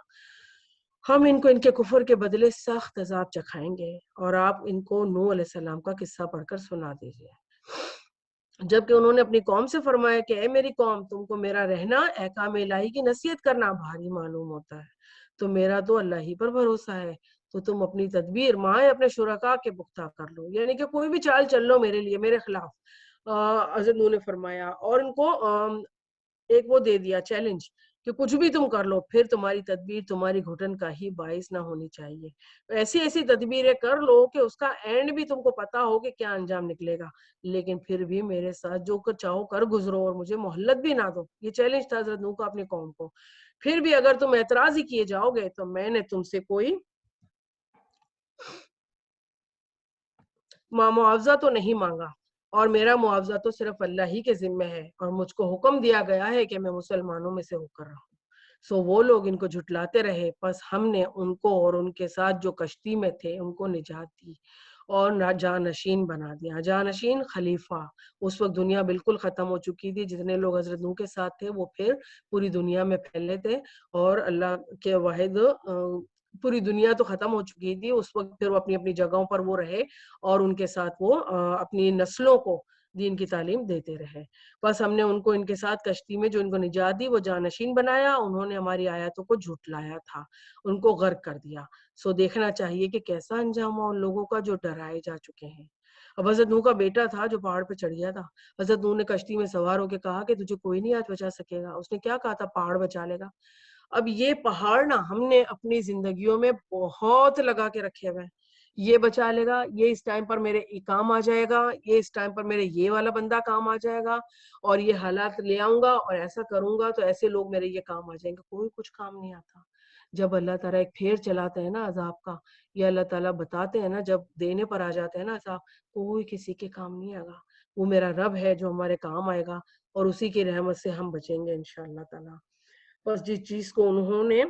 ہم ان کو ان کے کفر کے بدلے سخت عذاب چکھائیں گے. اور آپ ان کو نوح علیہ السلام کا قصہ پڑھ کر سنا دیجیے. جبکہ انہوں نے اپنی قوم سے فرمایا کہ اے میری قوم, تم کو میرا رہنا احکام الہی کی نصیحت کرنا بھاری معلوم ہوتا ہے, تو میرا تو اللہ ہی پر بھروسہ ہے. تو تم اپنی تدبیر مائیں اپنے شرکا کے پختہ کر لو, یعنی کہ کوئی بھی چال چل لو میرے لیے, میرے خلاف. حضرت نوح نے فرمایا, اور ان کو ایک وہ دے دیا چیلنج کہ کچھ بھی تم کر لو پھر تمہاری تدبیر تمہاری گھٹن کا ہی باعث نہ ہونی چاہیے. ایسی ایسی تدبیریں کر لو کہ اس کا اینڈ بھی تم کو پتا ہو کہ کیا انجام نکلے گا, لیکن پھر بھی میرے ساتھ جو چاہو کر گزرو اور مجھے مہلت بھی نہ دو. یہ چیلنج تھا حضرت نوح کا اپنی قوم کو. پھر بھی اگر تم اعتراض ہی کیے جاؤ گے تو میں نے تم سے کوئی معاوضہ تو نہیں مانگا, اور میرا معاوضہ تو صرف اللہ ہی کے ذمہ ہے, اور مجھ کو حکم دیا گیا ہے کہ میں مسلمانوں میں سے ہو کر رہا ہوں. سو وہ لوگ ان کو جھٹلاتے رہے, پس ہم نے ان کو اور ان کے ساتھ جو کشتی میں تھے ان کو نجات دی اور جانشین بنا دیا. جانشین خلیفہ. اس وقت دنیا بالکل ختم ہو چکی تھی, جتنے لوگ حضرت نوح کے ساتھ تھے وہ پھر پوری دنیا میں پھیلے تھے, اور اللہ کے واحد پوری دنیا تو ختم ہو چکی تھی اس وقت، پھر وہ اپنی اپنی جگہوں پر وہ رہے اور ان کے ساتھ وہ اپنی نسلوں کو دین کی تعلیم دیتے رہے. بس ہم نے ان کو ان کے ساتھ کشتی میں جو ان کو نجات دی وہ جانشین بنایا. انہوں نے ہماری آیاتوں کو جھٹلایا تھا، ان کو غرق کر دیا. سو دیکھنا چاہیے کہ کیسا انجام ہوا ان لوگوں کا جو ڈرائے جا چکے ہیں. اب حضرت نوح کا بیٹا تھا جو پہاڑ پہ چڑھ گیا تھا. حضرت نوح نے کشتی میں سوار ہو کے کہا کہ تجھے کوئی نہیں آج بچا سکے گا. اس نے کیا کہا تھا؟ پہاڑ بچا لے گا. اب یہ پہاڑ نا ہم نے اپنی زندگیوں میں بہت لگا کے رکھے ہوئے ہیں. یہ بچا لے گا، یہ اس ٹائم پر میرے کام آ جائے گا، یہ اس ٹائم پر میرے یہ والا بندہ کام آ جائے گا، اور یہ حالات لے آؤں گا اور ایسا کروں گا تو ایسے لوگ میرے یہ کام آ جائیں گے. کوئی کچھ کام نہیں آتا. جب اللہ تعالیٰ ایک پھیر چلاتے ہیں نا عذاب کا، یا اللہ تعالیٰ بتاتے ہیں نا جب دینے پر آ جاتے ہیں نا عذاب، کوئی کسی کے کام نہیں آئے گا. وہ میرا رب ہے جو ہمارے کام آئے گا اور اسی کی رحمت سے ہم بچیں گے انشاءاللہ تعالیٰ. بس جس چیز کو انہوں نے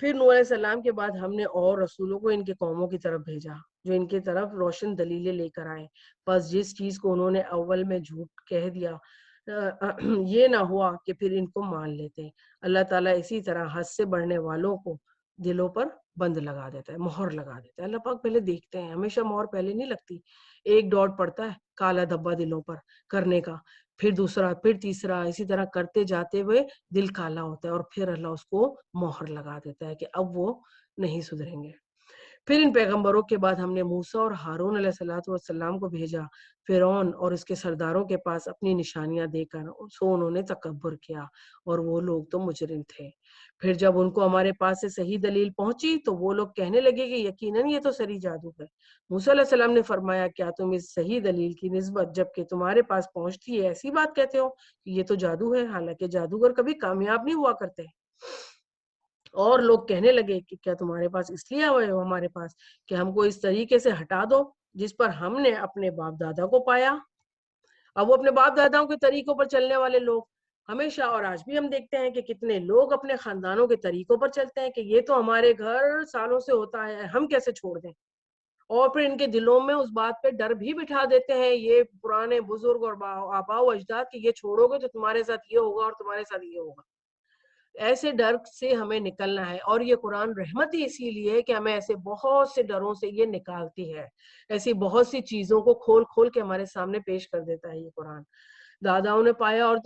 پھر نوح علیہ السلام کے بعد ہم نے اور رسولوں کو ان کے قوموں کی طرف بھیجا جو ان کی طرف روشن دلیلیں لے کر آئے. بس جس چیز کو انہوں نے اول میں جھوٹ کہہ دیا یہ نہ ہوا کہ پھر ان کو مان لیتے. اللہ تعالیٰ اسی طرح حد سے بڑھنے والوں کو دلوں پر بند لگا دیتا ہے، مہر لگا دیتا ہے. اللہ پاک پہلے دیکھتے ہیں، ہمیشہ مہر پہلے نہیں لگتی. ایک ڈاٹ پڑتا ہے کالا دھبا دلوں پر کرنے کا، پھر دوسرا، پھر تیسرا، اسی طرح کرتے جاتے ہوئے دل کالا ہوتا ہے اور پھر اللہ اس کو مہر لگا دیتا ہے کہ اب وہ نہیں سدھریں گے. پھر ان پیغمبروں کے بعد ہم نے موسیٰ اور ہارون علیہ السلام کو بھیجا فرعون اور اس کے سرداروں کے پاس اپنی نشانیاں دے کر. سو انہوں نے تکبر کیا اور وہ لوگ تو مجرم تھے. پھر جب ان کو ہمارے پاس سے صحیح دلیل پہنچی تو وہ لوگ کہنے لگے کہ یقیناً یہ تو سری جادو ہے. موسیٰ علیہ السلام نے فرمایا کیا تم اس صحیح دلیل کی نسبت جب کہ تمہارے پاس پہنچتی ہے ایسی بات کہتے ہو کہ یہ تو جادو ہے، حالانکہ جادوگر کبھی کامیاب نہیں ہوا کرتے. اور لوگ کہنے لگے کہ کیا تمہارے پاس اس لیے آئے ہو ہمارے پاس کہ ہم کو اس طریقے سے ہٹا دو جس پر ہم نے اپنے باپ دادا کو پایا. اب وہ اپنے باپ داداؤں کے طریقوں پر چلنے والے لوگ ہمیشہ، اور آج بھی ہم دیکھتے ہیں کہ کتنے لوگ اپنے خاندانوں کے طریقوں پر چلتے ہیں کہ یہ تو ہمارے گھر سالوں سے ہوتا ہے، ہم کیسے چھوڑ دیں. اور پھر ان کے دلوں میں اس بات پہ ڈر بھی بٹھا دیتے ہیں یہ پرانے بزرگ اور آباء و اجداد کہ یہ چھوڑو گے تو تمہارے ساتھ یہ ہوگا اور تمہارے ساتھ یہ ہوگا. ایسے ڈر سے ہمیں نکلنا ہے، اور یہ قرآن رحمت ہی اسی لیے کہ ہمیں ایسے بہت سے ڈروں سے یہ نکالتی ہے. ایسی بہت سی چیزوں کو کھول کھول کے ہمارے سامنے پیش کر دیتا ہے یہ قرآن. داداؤں نے پایا اور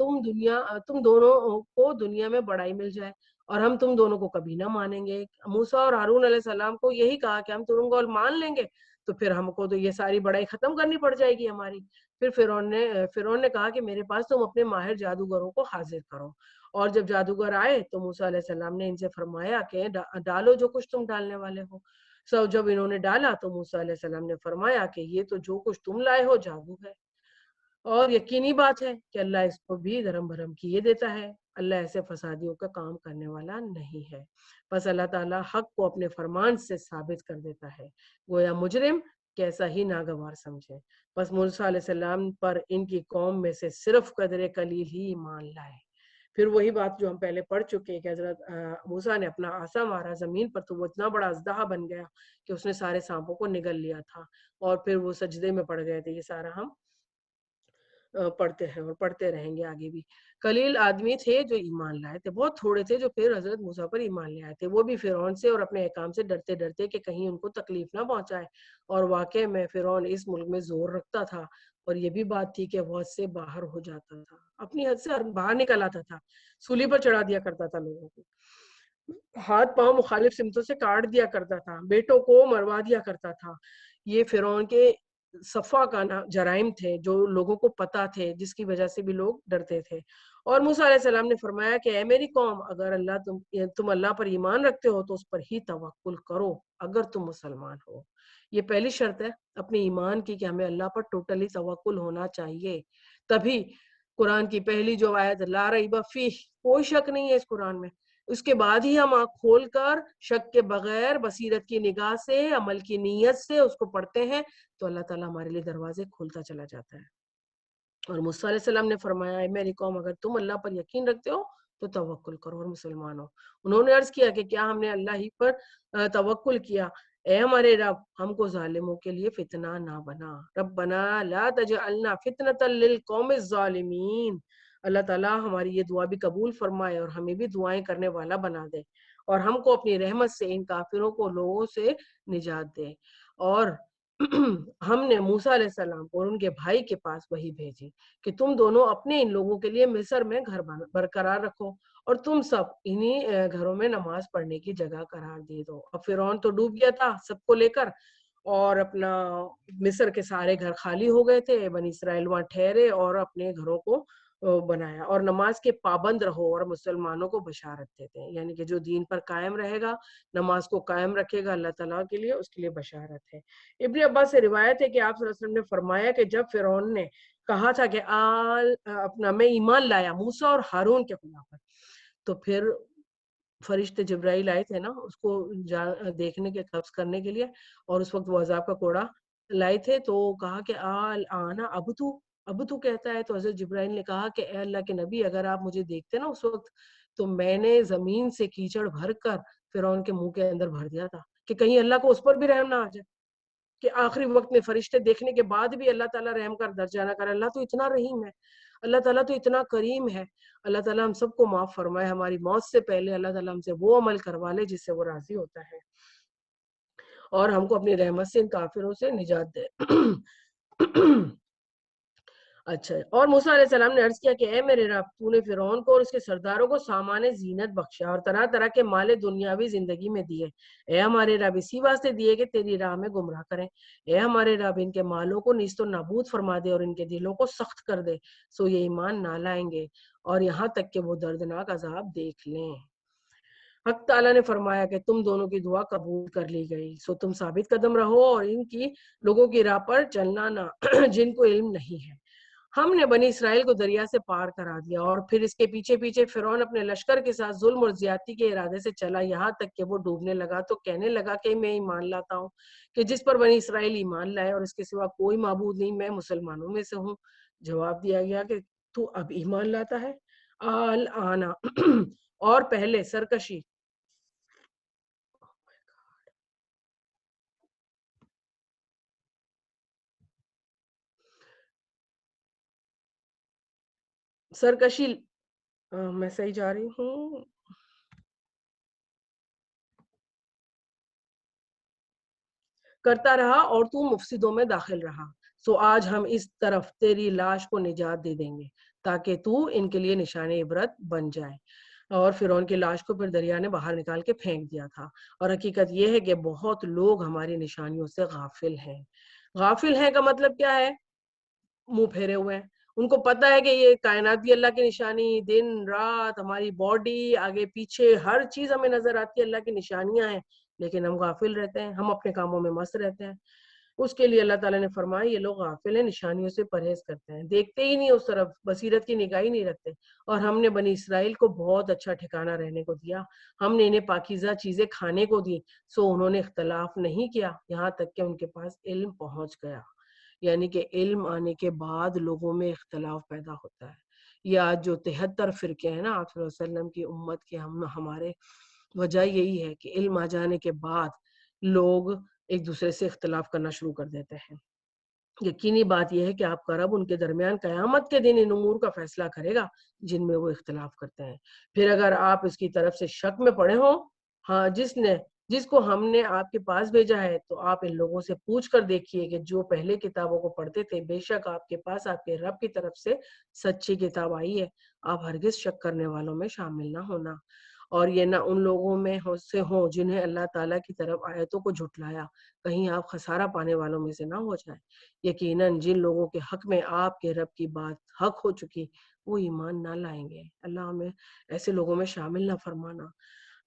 تم دونوں کو دنیا میں بڑائی مل جائے اور ہم تم دونوں کو کبھی نہ مانیں گے. موسیٰ اور ہارون علیہ السلام کو یہی کہا کہ ہم تم کو مان لیں گے تو پھر ہم کو تو یہ ساری بڑائی ختم کرنی پڑ جائے گی ہماری. پھر فرعون نے کہا کہ میرے پاس تم اپنے ماہر جادوگروں کو حاضر کرو. اور جب جادوگر آئے تو موسیٰ علیہ السلام نے ان سے فرمایا کہ ڈالو جو کچھ تم ڈالنے والے ہو. جب انہوں نے ڈالا تو موسیٰ علیہ السلام نے فرمایا کہ یہ تو جو کچھ تم لائے ہو جادو ہے، اور یقینی بات ہے کہ اللہ اس کو بھی دھرم بھرم کیے دیتا ہے. اللہ ایسے فسادیوں کا کام کرنے والا نہیں ہے. بس اللہ تعالیٰ حق کو اپنے فرمان سے ثابت کر دیتا ہے، گویا مجرم کیسا ہی ناگوار سمجھے. بس موسیٰ علیہ السلام پر ان کی قوم میں سے صرف قدر قلیل ہی ایمان لائے. پھر وہی بات جو ہم پہلے پڑھ چکے ہیں کہ حضرت موسیٰ نے اپنا عصا مارا زمین پر تو وہ اتنا بڑا اژدہا بن گیا کہ اس نے سارے سانپوں کو نگل لیا تھا، اور پھر وہ سجدے میں پڑ گئے تھے. یہ سارا ہم پڑھتے ہیں اور پڑھتے رہیں گے آگے بھی. قلیل آدمی تھے جو ایمان لائے تھے، بہت تھوڑے تھے جو پھر حضرت موسیٰ پر ایمان لے آئے تھے، وہ بھی فرعون سے اور اپنے احکام سے ڈرتے ڈرتے کہ کہیں ان کو تکلیف نہ پہنچائے. اور واقع میں فرعون اس ملک میں زور رکھتا تھا، اور یہ بھی بات تھی کہ وہ حد سے باہر ہو جاتا تھا، اپنی حد سے باہر نکل آتا تھا، سولی پر چڑھا دیا کرتا تھا لوگوں کو، ہاتھ پاؤں مخالف سمتوں سے کاٹ دیا کرتا تھا، بیٹوں کو مروا دیا کرتا تھا. یہ فرعون کے صفا کا جرائم تھے جو لوگوں کو پتا تھے، جس کی وجہ سے بھی لوگ ڈرتے تھے. اور موسیٰ علیہ السلام نے فرمایا کہ اے میری قوم، اگر تم اللہ پر ایمان رکھتے ہو تو اس پر ہی توکل کرو اگر تم مسلمان ہو. یہ پہلی شرط ہے اپنے ایمان کی کہ ہمیں اللہ پر ٹوٹلی توکل ہونا چاہیے. تبھی قرآن کی پہلی جو آیت لا ریب فیہ، کوئی شک نہیں ہے اس قرآن میں، اس کے بعد ہی ہم آنکھ کھول کر شک کے بغیر بصیرت کی نگاہ سے عمل کی نیت سے اس کو پڑھتے ہیں تو اللہ تعالیٰ ہمارے لیے دروازے کھولتا چلا جاتا ہے. اور موسیٰ علیہ السلام نے فرمایا اے میری قوم، اگر تم اللہ پر یقین رکھتے ہو تو توکل کرو اور مسلمان ہو. انہوں نے عرض کیا کہ کیا ہم نے اللہ ہی پر توکل کیا؟ اے ہمارے رب، ہم کو ظالموں کے لیے فتنہ نہ بنا. ربنا لا تجعلنا فتنة للقوم الظالمین. اللہ تعالیٰ ہماری یہ دعا بھی قبول فرمائے اور ہمیں بھی دعائیں کرنے والا بنا دے. اور ہم کو اپنی رحمت سے ان کافروں کو لوگوں سے نجات دے. اور ہم نے موسیٰ علیہ السلام کو اور ان کے بھائی کے پاس وہی بھیجی کہ تم دونوں اپنے ان لوگوں کے لیے مصر میں گھر برقرار رکھو اور تم سب انہی گھروں میں نماز پڑھنے کی جگہ قرار دے دو. اب فرعون تو ڈوب گیا تھا سب کو لے کر, اور اپنا مصر کے سارے گھر خالی ہو گئے تھے. بنی اسرائیل وہاں ٹھہرے اور اپنے گھروں کو بنایا, اور نماز کے پابند رہو اور مسلمانوں کو بشارت دیتے ہیں, یعنی کہ جو دین پر قائم رہے گا, نماز کو قائم رکھے گا, اللہ تعالیٰ کے لیے, اس کے لیے بشارت ہے. ابن عباس سے روایت ہے کہ آپ صلی اللہ علیہ وسلم نے فرمایا کہ جب فرعون نے کہا تھا کہ اپنا میں ایمان لایا موسیٰ اور ہارون کے خدا پر, تو پھر فرشتے جبرائیل آئے تھے نا اس کو دیکھنے کے, قبض کرنے کے لیے, اور اس وقت وہ عذاب کا کوڑا لائے تھے. تو کہا کہ آنا اب تو کہتا ہے. تو حضرت جبرائیل نے کہا کہ اے اللہ کے نبی, اگر آپ مجھے دیکھتے نا اس وقت, تو میں نے زمین سے کیچڑ بھر کر فرعون کے منہ کے اندر بھر دیا تھا کہ کہیں اللہ کو اس پر بھی رحم نہ آ جائے, کہ آخری وقت میں فرشتے دیکھنے کے بعد بھی اللہ تعالیٰ رحم کر درجہ نہ کرے. اللہ تو اتنا رحیم ہے, اللہ تعالیٰ تو اتنا کریم ہے. اللہ تعالیٰ ہم سب کو معاف فرمائے, ہماری موت سے پہلے اللہ تعالیٰ ہم سے وہ عمل کروا لے جس سے وہ راضی ہوتا ہے, اور ہم کو اپنی رحمت سے ان کافروں سے نجات دے. اچھا, اور موسیٰ علیہ السلام نے عرض کیا کہ اے میرے رب, تو نے فرعون کو اور اس کے سرداروں کو سامان زینت بخشا اور طرح طرح کے مال دنیاوی زندگی میں دیے. اے ہمارے رب, اسی واسطے دیے کہ تیری راہ میں گمراہ کریں. اے ہمارے رب, ان کے مالوں کو نیست و نابود فرما دے اور ان کے دلوں کو سخت کر دے, سو یہ ایمان نہ لائیں گے اور یہاں تک کہ وہ دردناک عذاب دیکھ لیں. حق تعالیٰ نے فرمایا کہ تم دونوں کی دعا قبول کر لی گئی, سو تم ثابت قدم رہو اور ان کی لوگوں کی راہ پر چلنا نہ جن کو علم نہیں ہے. ہم نے بنی اسرائیل کو دریا سے پار کرا دیا, اور پھر اس کے پیچھے پیچھے فرعون اپنے لشکر کے ساتھ ظلم اور زیادتی کے ارادے سے چلا, یہاں تک کہ وہ ڈوبنے لگا تو کہنے لگا کہ میں ایمان لاتا ہوں کہ جس پر بنی اسرائیل ایمان لائے اور اس کے سوا کوئی معبود نہیں, میں مسلمانوں میں سے ہوں. جواب دیا گیا کہ تو اب ایمان لاتا ہے. آنا اور پہلے سرکشی میں صحیح جا رہی ہوں, کرتا رہا اور تو مفسدوں میں داخل رہا, سو آج ہم اس طرف تیری لاش کو نجات دے دیں گے تاکہ تو ان کے لیے نشان عبرت بن جائے. اور فرعون کی لاش کو پھر دریا نے باہر نکال کے پھینک دیا تھا. اور حقیقت یہ ہے کہ بہت لوگ ہماری نشانیوں سے غافل ہیں. غافل ہیں کا مطلب کیا ہے؟ منہ پھیرے ہوئے ہیں. ان کو پتا ہے کہ یہ کائنات بھی اللہ کی نشانی, دن رات, ہماری باڈی, آگے پیچھے ہر چیز ہمیں نظر آتی ہے, اللہ کی نشانیاں ہیں, لیکن ہم غافل رہتے ہیں, ہم اپنے کاموں میں مست رہتے ہیں. اس کے لیے اللہ تعالیٰ نے فرمایا یہ لوگ غافل ہیں, نشانیوں سے پرہیز کرتے ہیں, دیکھتے ہی نہیں اس طرف, بصیرت کی نگاہ ہی نہیں رکھتے. اور ہم نے بنی اسرائیل کو بہت اچھا ٹھکانہ رہنے کو دیا, ہم نے انہیں پاکیزہ چیزیں کھانے کو دی, سو انہوں نے اختلاف نہیں کیا یہاں تک کہ ان کے پاس علم پہنچ گیا. یعنی کہ علم آنے کے بعد لوگوں میں اختلاف پیدا ہوتا ہے. یہ آج جو 73 فرقے ہیں نا آپ صلی اللہ علیہ وسلم کی امت کے, ہمارے وجہ یہی ہے کہ علم آ جانے کے بعد لوگ ایک دوسرے سے اختلاف کرنا شروع کر دیتے ہیں. یقینی بات یہ ہے کہ آپ کا رب ان کے درمیان قیامت کے دن ان امور کا فیصلہ کرے گا جن میں وہ اختلاف کرتے ہیں. پھر اگر آپ اس کی طرف سے شک میں پڑے ہوں, ہاں جس کو ہم نے آپ کے پاس بھیجا ہے, تو آپ ان لوگوں سے پوچھ کر دیکھیے کہ جو پہلے کتابوں کو پڑھتے تھے, بے شک آپ کے پاس آپ کے رب کی طرف سے سچی کتاب آئی ہے, آپ ہرگز شک کرنے والوں میں شامل نہ ہونا. اور یہ نہ ان لوگوں میں سے ہوں جنہیں اللہ تعالیٰ کی طرف آیتوں کو جھٹلایا, کہیں آپ خسارہ پانے والوں میں سے نہ ہو جائیں. یقیناً جن لوگوں کے حق میں آپ کے رب کی بات حق ہو چکی, وہ ایمان نہ لائیں گے. اللہ ہمیں ایسے لوگوں میں شامل نہ فرمانا.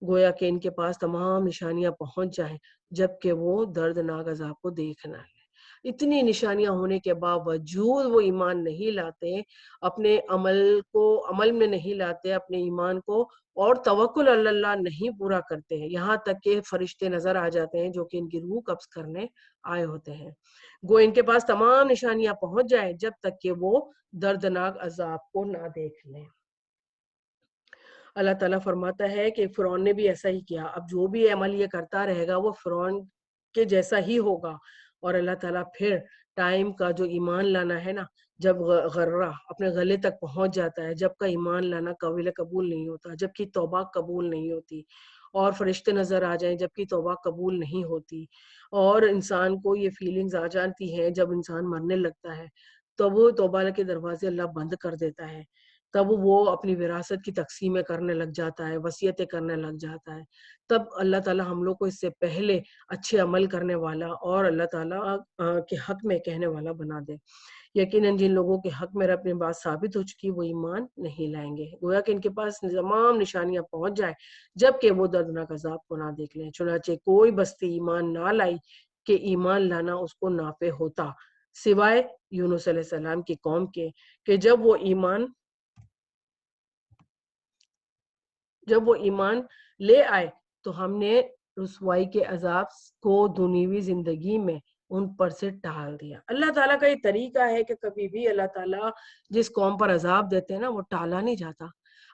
گویا کہ ان کے پاس تمام نشانیاں پہنچ جائیں جبکہ وہ دردناک عذاب کو دیکھنا ہے. اتنی نشانیاں ہونے کے باوجود وہ ایمان نہیں لاتے, اپنے عمل میں نہیں لاتے, اپنے ایمان کو اور توکل اللہ نہیں پورا کرتے ہیں, یہاں تک کہ فرشتے نظر آ جاتے ہیں جو کہ ان کی روح قبض کرنے آئے ہوتے ہیں. گو ان کے پاس تمام نشانیاں پہنچ جائیں جب تک کہ وہ دردناک عذاب کو نہ دیکھ لیں. اللہ تعالیٰ فرماتا ہے کہ فرعون نے بھی ایسا ہی کیا. اب جو بھی عمل یہ کرتا رہے گا وہ فرعون کے جیسا ہی ہوگا. اور اللہ تعالیٰ پھر ٹائم کا جو ایمان لانا ہے نا, جب غرہ اپنے گلے تک پہنچ جاتا ہے, جب کا ایمان لانا قابل قبول نہیں ہوتا, جب کی توبہ قبول نہیں ہوتی, اور فرشتے نظر آ جائیں جبکہ توبہ قبول نہیں ہوتی، اور انسان کو یہ فیلنگز آ جاتی ہیں جب انسان مرنے لگتا ہے، تو وہ توبہ کے دروازے اللہ بند کر دیتا ہے، تب وہ اپنی وراثت کی تقسیمیں کرنے لگ جاتا ہے، وصیتیں کرنے لگ جاتا ہے، تب اللہ تعالیٰ ہم لوگ کو اس سے پہلے اچھے عمل کرنے والا اور اللہ تعالیٰ کے حق میں کہنے والا بنا دے۔ یقیناً جن لوگوں کے حق میں اپنی بات ثابت ہو چکی وہ ایمان نہیں لائیں گے، گویا کہ ان کے پاس تمام نشانیاں پہنچ جائیں جبکہ وہ دردناک عذاب کو نہ دیکھ لیں۔ چنانچہ کوئی بستی ایمان نہ لائی کہ ایمان لانا اس کو نافع ہوتا، سوائے یونس علیہ السلام کی قوم کے، کہ جب وہ ایمان لے آئے تو ہم نے رسوائی کے عذاب کو دنیوی زندگی میں ان پر سے ٹال دیا۔ اللہ تعالیٰ کا یہ طریقہ ہے کہ کبھی بھی اللہ تعالیٰ جس قوم پر عذاب دیتے ہیں نا وہ ٹالا نہیں جاتا۔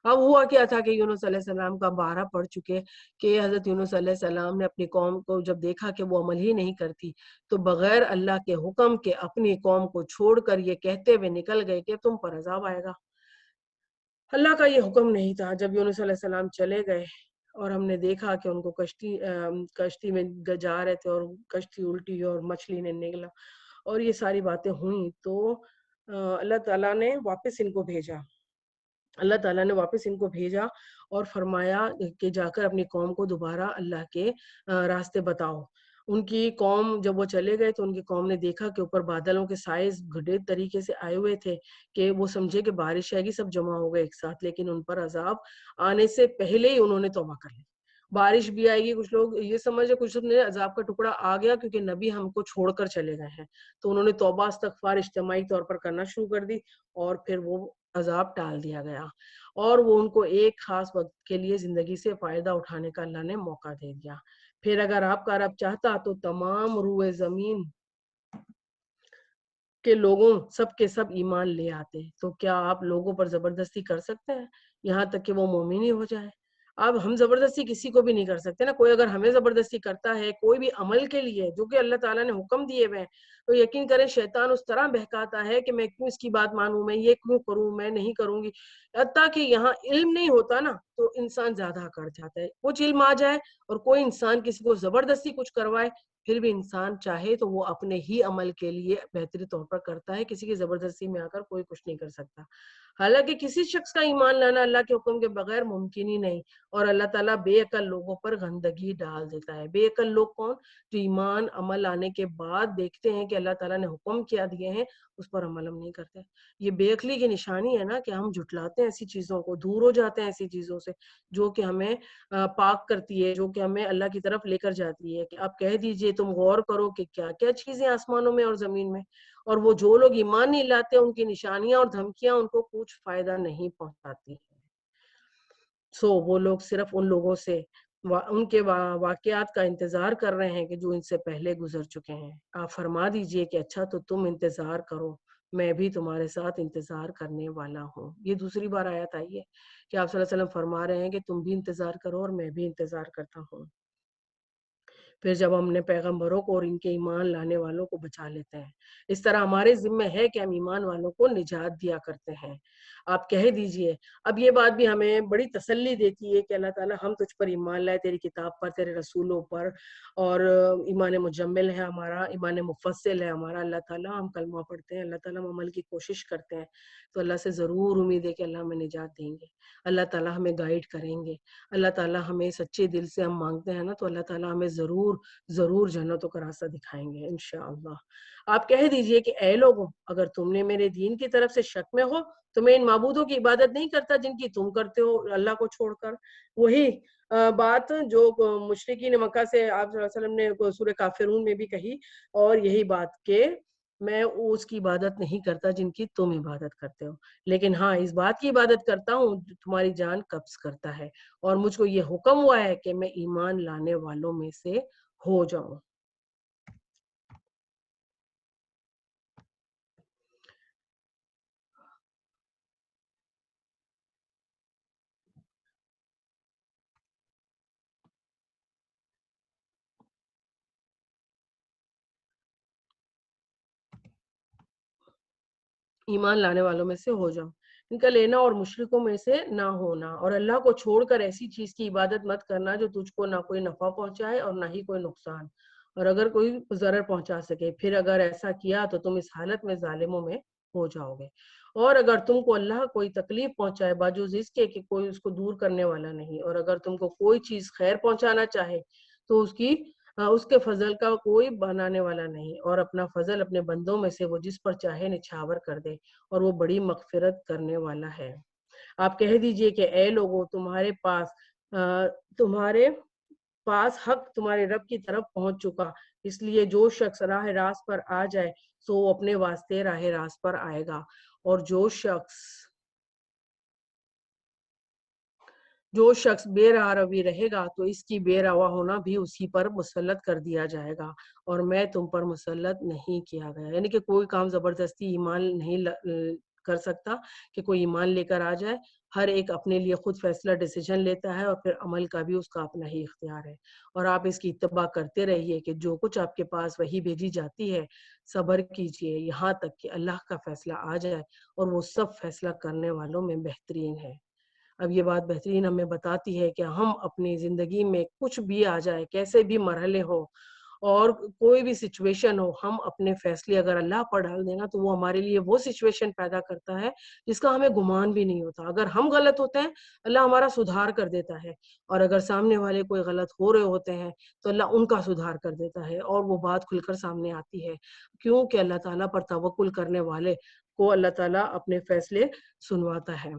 اب ہوا کیا تھا کہ یونس علیہ السلام کا بارہ پڑھ چکے کہ حضرت یونس علیہ السلام نے اپنی قوم کو جب دیکھا کہ وہ عمل ہی نہیں کرتی تو بغیر اللہ کے حکم کے اپنی قوم کو چھوڑ کر یہ کہتے ہوئے نکل گئے کہ تم پر عذاب آئے گا۔ اللہ کا یہ حکم نہیں تھا۔ جب یونس علیہ السلام چلے گئے اور ہم نے دیکھا کہ ان کو کشتی میں جا رہے تھے اور کشتی الٹی اور مچھلی نے نگلا اور یہ ساری باتیں ہوئیں، تو اللہ تعالیٰ نے واپس ان کو بھیجا اور فرمایا کہ جا کر اپنی قوم کو دوبارہ اللہ کے راستے بتاؤ۔ ان کی قوم جب وہ چلے گئے تو ان کی قوم نے دیکھا کہ اوپر بادلوں کے سائے گھڑے طریقے سے آئے ہوئے تھے کہ وہ سمجھے کہ بارش آئے گی، سب جمع ہو گئے ایک ساتھ، لیکن ان پر عذاب آنے سے پہلے ہی انہوں نے توبہ کر لی۔ بارش بھی آئے گی، کچھ لوگ یہ سمجھے، کچھ نے عذاب کا ٹکڑا آ گیا کیونکہ نبی ہم کو چھوڑ کر چلے گئے ہیں، تو انہوں نے توبہ استغفار اجتماعی طور پر کرنا شروع کر دی اور پھر وہ عذاب ٹال دیا گیا اور وہ ان کو ایک خاص وقت کے لیے زندگی سے فائدہ اٹھانے کا اللہ نے موقع دے دیا۔ پھر اگر آپ کا رب چاہتا تو تمام روئے زمین کے لوگوں سب کے سب ایمان لے آتے، تو کیا آپ لوگوں پر زبردستی کر سکتے ہیں یہاں تک کہ وہ مومن ہی ہو جائے؟ اب ہم زبردستی کسی کو بھی نہیں کر سکتے نا، کوئی اگر ہمیں زبردستی کرتا ہے کوئی بھی عمل کے لیے جو کہ اللہ تعالیٰ نے حکم دیے ہوئے ہیں، تو یقین کریں شیطان اس طرح بہکاتا ہے کہ میں کیوں اس کی بات مانوں، میں یہ کیوں کروں، میں نہیں کروں گی۔ حتیٰ کہ یہاں علم نہیں ہوتا نا تو انسان زیادہ کر جاتا ہے، کچھ علم آ جائے اور کوئی انسان کسی کو زبردستی کچھ کروائے پھر بھی انسان چاہے تو وہ اپنے ہی عمل کے لیے بہتری طور پر کرتا ہے، کسی کی زبردستی میں آ کر کوئی کچھ نہیں کر سکتا۔ حالانکہ کسی شخص کا ایمان لانا اللہ کے حکم کے بغیر ممکن ہی نہیں، اور اللہ تعالیٰ بے عقل لوگوں پر گندگی ڈال دیتا ہے۔ بے عقل لوگ کون؟ جو ایمان عمل آنے کے بعد دیکھتے ہیں کہ اللہ تعالیٰ نے حکم کیا دیے ہیں اس پر عمل ہم نہیں کرتے۔ یہ بے عقلی کی نشانی ہے نا کہ ہم جھٹلاتے ہیں ایسی چیزوں کو، دور ہو جاتے ہیں ایسی چیزوں سے جو کہ ہمیں پاک کرتی ہے، جو کہ ہمیں اللہ کی طرف لے کر جاتی ہے۔ کہ آپ کہہ دیجئے تم غور کرو کہ کیا کیا چیزیں آسمانوں میں اور زمین میں، اور وہ جو لوگ ایمان نہیں لاتے ان کی نشانیاں اور دھمکیاں ان کو کچھ فائدہ نہیں پہنچاتی۔ وہ لوگ صرف ان لوگوں سے ان کے واقعات کا انتظار کر رہے ہیں کہ جو ان سے پہلے گزر چکے ہیں۔ آپ فرما دیجئے کہ اچھا تو تم انتظار کرو، میں بھی تمہارے ساتھ انتظار کرنے والا ہوں۔ یہ دوسری بار آیت آئی ہے کہ آپ صلی اللہ علیہ وسلم فرما رہے ہیں کہ تم بھی انتظار کرو اور میں بھی انتظار کرتا ہوں۔ پھر جب ہم نے پیغمبروں کو اور ان کے ایمان لانے والوں کو بچا لیتے ہیں، اس طرح ہمارے ذمہ ہے کہ ہم ایمان والوں کو نجات دیا کرتے ہیں۔ آپ کہہ دیجئے، اب یہ بات بھی ہمیں بڑی تسلی دیتی ہے کہ اللہ تعالیٰ ہم تجھ پر ایمان لائے، تیری کتاب پر، تیرے رسولوں پر، اور ایمان مجمل ہے ہمارا، ایمان مفصل ہے ہمارا۔ اللہ تعالیٰ ہم کلمہ پڑھتے ہیں، اللہ تعالیٰ ہم عمل کی کوشش کرتے ہیں، تو اللہ سے ضرور امید ہے کہ اللہ ہمیں نجات دیں گے، اللہ تعالیٰ ہمیں گائیڈ کریں گے، اللہ تعالیٰ ہمیں سچے دل سے ہم مانگتے ہیں نا تو اللہ تعالیٰ ہمیں ضرور جنتوں کا راستہ دکھائیں گے انشاءاللہ۔ آپ کہہ دیجئے کہ اے لوگوں، اگر تم نے میرے دین کی طرف سے شک میں ہو تو میں ان معبودوں کی عبادت نہیں کرتا جن کی تم کرتے ہو اللہ کو چھوڑ کر۔ وہی بات جو مشرکین مکہ سے آپ صلی اللہ علیہ وسلم نے سورہ کافرون میں بھی کہی، اور یہی بات کہ میں اس کی عبادت نہیں کرتا جن کی تم عبادت کرتے ہو، لیکن ہاں اس بات کی عبادت کرتا ہوں جو تمہاری جان قبض کرتا ہے، اور مجھ کو یہ حکم ہوا ہے کہ میں ایمان لانے والوں میں سے ہو جاؤں۔ ایمان لانے والوں میں سے ہو جاؤ۔ ان کا لینا اور مشرکوں میں سے نہ ہونا، اور اللہ کو چھوڑ کر ایسی چیز کی عبادت مت کرنا جو تجھ کو نہ کوئی نفع پہنچائے اور نہ ہی کوئی نقصان، اور اگر کوئی ضرر پہنچا سکے، پھر اگر ایسا کیا تو تم اس حالت میں ظالموں میں ہو جاؤ گے۔ اور اگر تم کو اللہ کوئی تکلیف پہنچائے باوجود اس کے کہ کوئی اس کو دور کرنے والا نہیں، اور اگر تم کو کوئی چیز خیر پہنچانا چاہے تو اس کے فضل کا کوئی بنانے والا نہیں، اور اپنا فضل اپنے بندوں میں سے وہ جس پر چاہے نچھاور کر دے، اور وہ بڑی مغفرت کرنے والا ہے۔ آپ کہہ دیجئے کہ اے لوگوں، تمہارے پاس حق تمہارے رب کی طرف پہنچ چکا، اس لیے جو شخص راہ راست پر آ جائے سو وہ اپنے واسطے راہ راست پر آئے گا، اور جو شخص بے راہ روی رہے گا تو اس کی بے روا ہونا بھی اسی پر مسلط کر دیا جائے گا، اور میں تم پر مسلط نہیں کیا گیا۔ یعنی کہ کوئی کام زبردستی ایمان نہیں کر سکتا کہ کوئی ایمان لے کر آ جائے، ہر ایک اپنے لیے خود فیصلہ ڈیسیجن لیتا ہے، اور پھر عمل کا بھی اس کا اپنا ہی اختیار ہے، اور آپ اس کی اتباع کرتے رہیے کہ جو کچھ آپ کے پاس وہی بھیجی جاتی ہے صبر کیجئے یہاں تک کہ اللہ کا فیصلہ آ جائے، اور وہ سب فیصلہ کرنے والوں میں بہترین ہے۔ اب یہ بات بہترین ہمیں بتاتی ہے کہ ہم اپنی زندگی میں کچھ بھی آ جائے، کیسے بھی مرحلے ہو اور کوئی بھی سچویشن ہو، ہم اپنے فیصلے اگر اللہ پر ڈال دینا تو وہ ہمارے لیے وہ سچویشن پیدا کرتا ہے جس کا ہمیں گمان بھی نہیں ہوتا۔ اگر ہم غلط ہوتے ہیں اللہ ہمارا سدھار کر دیتا ہے، اور اگر سامنے والے کوئی غلط ہو رہے ہوتے ہیں تو اللہ ان کا سدھار کر دیتا ہے، اور وہ بات کھل کر سامنے آتی ہے، کیونکہ اللہ تعالیٰ پر توکل کرنے والے کو اللہ تعالیٰ اپنے فیصلے سنواتا ہے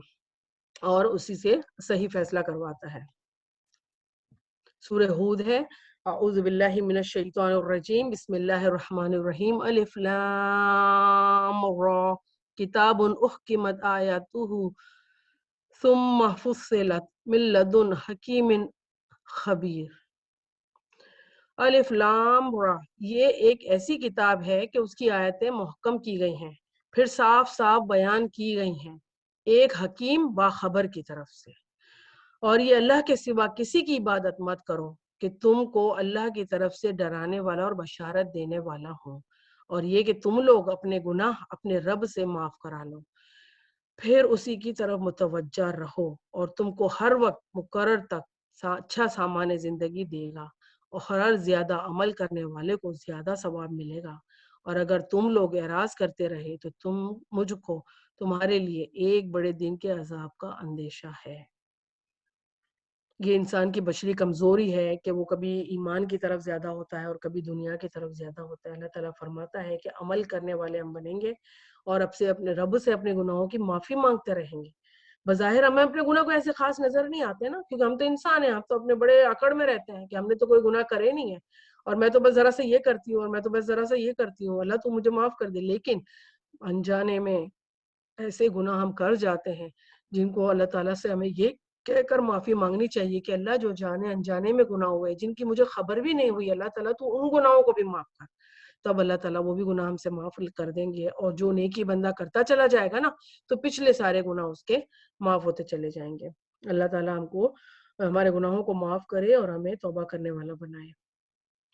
اور اسی سے صحیح فیصلہ کرواتا ہے۔ سورہ ہود ہے۔ اعوذ باللہ من الشیطان الرجیم، بسم اللہ الرحمن الرحیم، الف لام را، کتاب احکمت آیاتہ ثم فصلت من لدن حکیم خبیر۔ الف لام را، یہ ایک ایسی کتاب ہے کہ اس کی آیتیں محکم کی گئی ہیں، پھر صاف صاف بیان کی گئی ہیں ایک حکیم باخبر کی طرف سے۔ اور یہ اللہ کے سوا کسی کی عبادت مت کرو کہ تم کو اللہ کی طرف سے ڈرانے والا اور بشارت دینے والا ہوں، اور یہ کہ تم لوگ اپنے گناہ اپنے رب سے معاف کرا لو، پھر اسی کی طرف متوجہ رہو، اور تم کو ہر وقت مقرر تک اچھا سامان زندگی دے گا، اور ہر زیادہ عمل کرنے والے کو زیادہ ثواب ملے گا، اور اگر تم لوگ اعراض کرتے رہے تو مجھ کو تمہارے لیے ایک بڑے دن کے عذاب کا اندیشہ ہے۔ یہ انسان کی بشری کمزوری ہے کہ وہ کبھی ایمان کی طرف زیادہ ہوتا ہے اور کبھی دنیا کی طرف زیادہ ہوتا ہے۔ اللہ تعالیٰ فرماتا ہے کہ عمل کرنے والے ہم بنیں گے اور اب سے اپنے رب سے اپنے گناہوں کی معافی مانگتے رہیں گے۔ بظاہر ہمیں اپنے گناہ کو ایسے خاص نظر نہیں آتے نا، کیونکہ ہم تو انسان ہیں، ہم تو اپنے بڑے اکڑ میں رہتے ہیں کہ ہم نے تو کوئی گناہ کرے نہیں ہے، اور میں تو بس ذرا سے یہ کرتی ہوں، اور میں تو بس ذرا سے یہ کرتی ہوں، اللہ تو مجھے معاف کر دے۔ لیکن انجانے میں ایسے گناہ ہم کر جاتے ہیں جن کو اللہ تعالیٰ سے ہمیں یہ کہہ کر معافی مانگنی چاہیے کہ اللہ جو جانے انجانے میں گناہ ہوئے جن کی مجھے خبر بھی نہیں ہوئی، اللہ تعالیٰ تو ان گناہوں کو بھی معاف کر، تب اللہ تعالیٰ وہ بھی گناہ ہم سے معاف کر دیں گے، اور جو نیکی بندہ کرتا چلا جائے گا نا تو پچھلے سارے گناہ اس کے معاف ہوتے چلے جائیں گے۔ اللہ تعالیٰ ہم کو ہمارے گناہوں کو معاف کرے اور ہمیں توبہ کرنے والا بنائے۔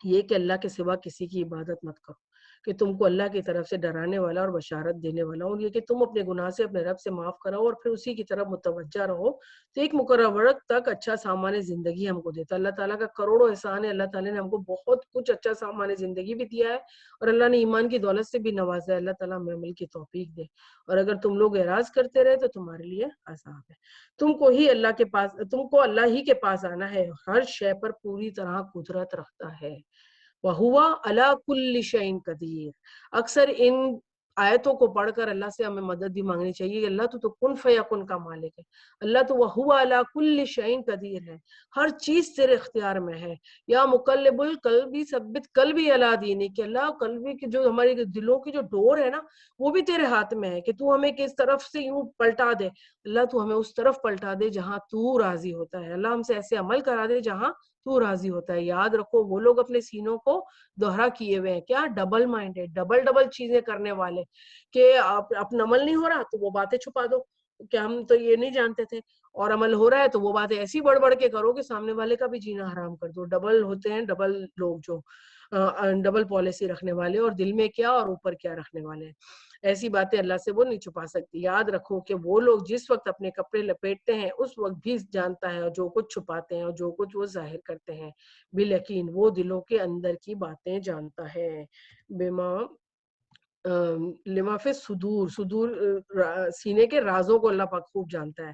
یہ کہ اللہ کے سوا کسی کی عبادت مت کرو کہ تم کو اللہ کی طرف سے ڈرانے والا اور بشارت دینے والا ہوں، یہ کہ تم اپنے گناہ سے اپنے رب سے معاف کراؤ اور پھر اسی کی طرف متوجہ رہو تو ایک مقرر وقت تک اچھا سامان زندگی ہم کو دیتا ہے۔ اللہ تعالیٰ کا کروڑوں احسان ہے، اللہ تعالیٰ نے ہم کو بہت کچھ اچھا سامان زندگی بھی دیا ہے، اور اللہ نے ایمان کی دولت سے بھی نوازا ہے۔ اللہ تعالیٰ ہمیں عمل کی توفیق دے، اور اگر تم لوگ اعراض کرتے رہے تو تمہارے لیے عذاب ہے۔ تم کو اللہ ہی کے پاس آنا ہے، ہر شے پر پوری طرح قدرت رکھتا ہے۔ وَهُوَ عَلَى كُلِّ شَيْءٍ قَدِيرٌ۔ اکثر ان آیتوں کو پڑھ کر اللہ سے ہمیں مدد بھی مانگنی چاہیے کہ اللہ تو کن فیکن کا مالک ہے، اللہ تو وَهُوَ عَلَى كُلِّ شَيْءٍ قَدِيرٌ ہے، ہر چیز تیرے اختیار میں ہے۔ یا مقلب القلب ثبت قلبی علی دینک، کہ اللہ قلبی کی جو ہمارے دلوں کی جو ڈور ہے نا وہ بھی تیرے ہاتھ میں ہے کہ تو ہمیں کس طرف سے یوں پلٹا دے، اللہ تو ہمیں اس طرف پلٹا دے جہاں تو راضی ہوتا ہے، اللہ ہم سے ایسے عمل کرا دے جہاں تو راضی ہوتا ہے۔ یاد رکھو وہ لوگ اپنے سینوں کو دوہرا کیے ہوئے ہیں، کیا ڈبل مائنڈ ہے، ڈبل چیزیں کرنے والے، کہ اپنا عمل نہیں ہو رہا تو وہ باتیں چھپا دو، کہ ہم تو یہ نہیں جانتے تھے، اور عمل ہو رہا ہے تو وہ باتیں ایسی بڑھ بڑھ کے کرو کہ سامنے والے کا بھی جینا حرام کر دو. ڈبل ہوتے ہیں، ڈبل لوگ جو ڈبل پالیسی رکھنے والے، اور دل میں کیا اور اوپر کیا رکھنے والے ہیں. ایسی باتیں اللہ سے وہ نہیں چھپا سکتی. یاد رکھو کہ وہ لوگ جس وقت اپنے کپڑے لپیٹتے ہیں اس وقت بھی جانتا ہے، اور جو کچھ چھپاتے ہیں اور جو کچھ وہ ظاہر کرتے ہیں، بالیقین وہ دلوں کے اندر کی باتیں جانتا ہے. بما لما فی صدور، صدور سینے کے رازوں کو اللہ پاک خوب جانتا ہے.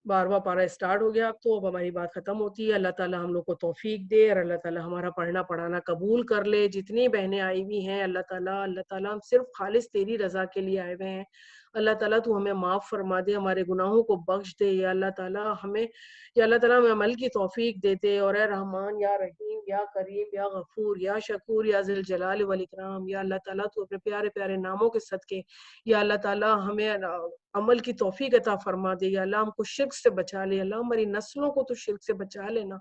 بارواں پارہ اسٹارٹ ہو گیا. اب ہماری بات ختم ہوتی ہے. اللہ تعالیٰ ہم لوگ کو توفیق دے، اور اللہ تعالیٰ ہمارا پڑھنا پڑھانا قبول کر لے. جتنی بہنیں آئی ہوئی ہیں اللہ تعالیٰ ہم صرف خالص تیری رضا کے لیے آئے ہوئے ہیں. اللہ تعالیٰ تو ہمیں معاف فرما دے، ہمارے گناہوں کو بخش دے. یا اللہ تعالیٰ ہمیں عمل کی توفیق دیتے. اور اے رحمان یا رحیم یا کریم یا غفور یا شکور یا ذی الجلال والاکرام، یا اللہ تعالیٰ تو اپنے پیارے پیارے ناموں کے صدقے یا اللہ تعالیٰ ہمیں عمل کی توفیق عطا فرما دے. یا اللہ ہم کو شرک سے بچا لے. اللہ ہماری نسلوں کو تو شرک سے بچا لینا.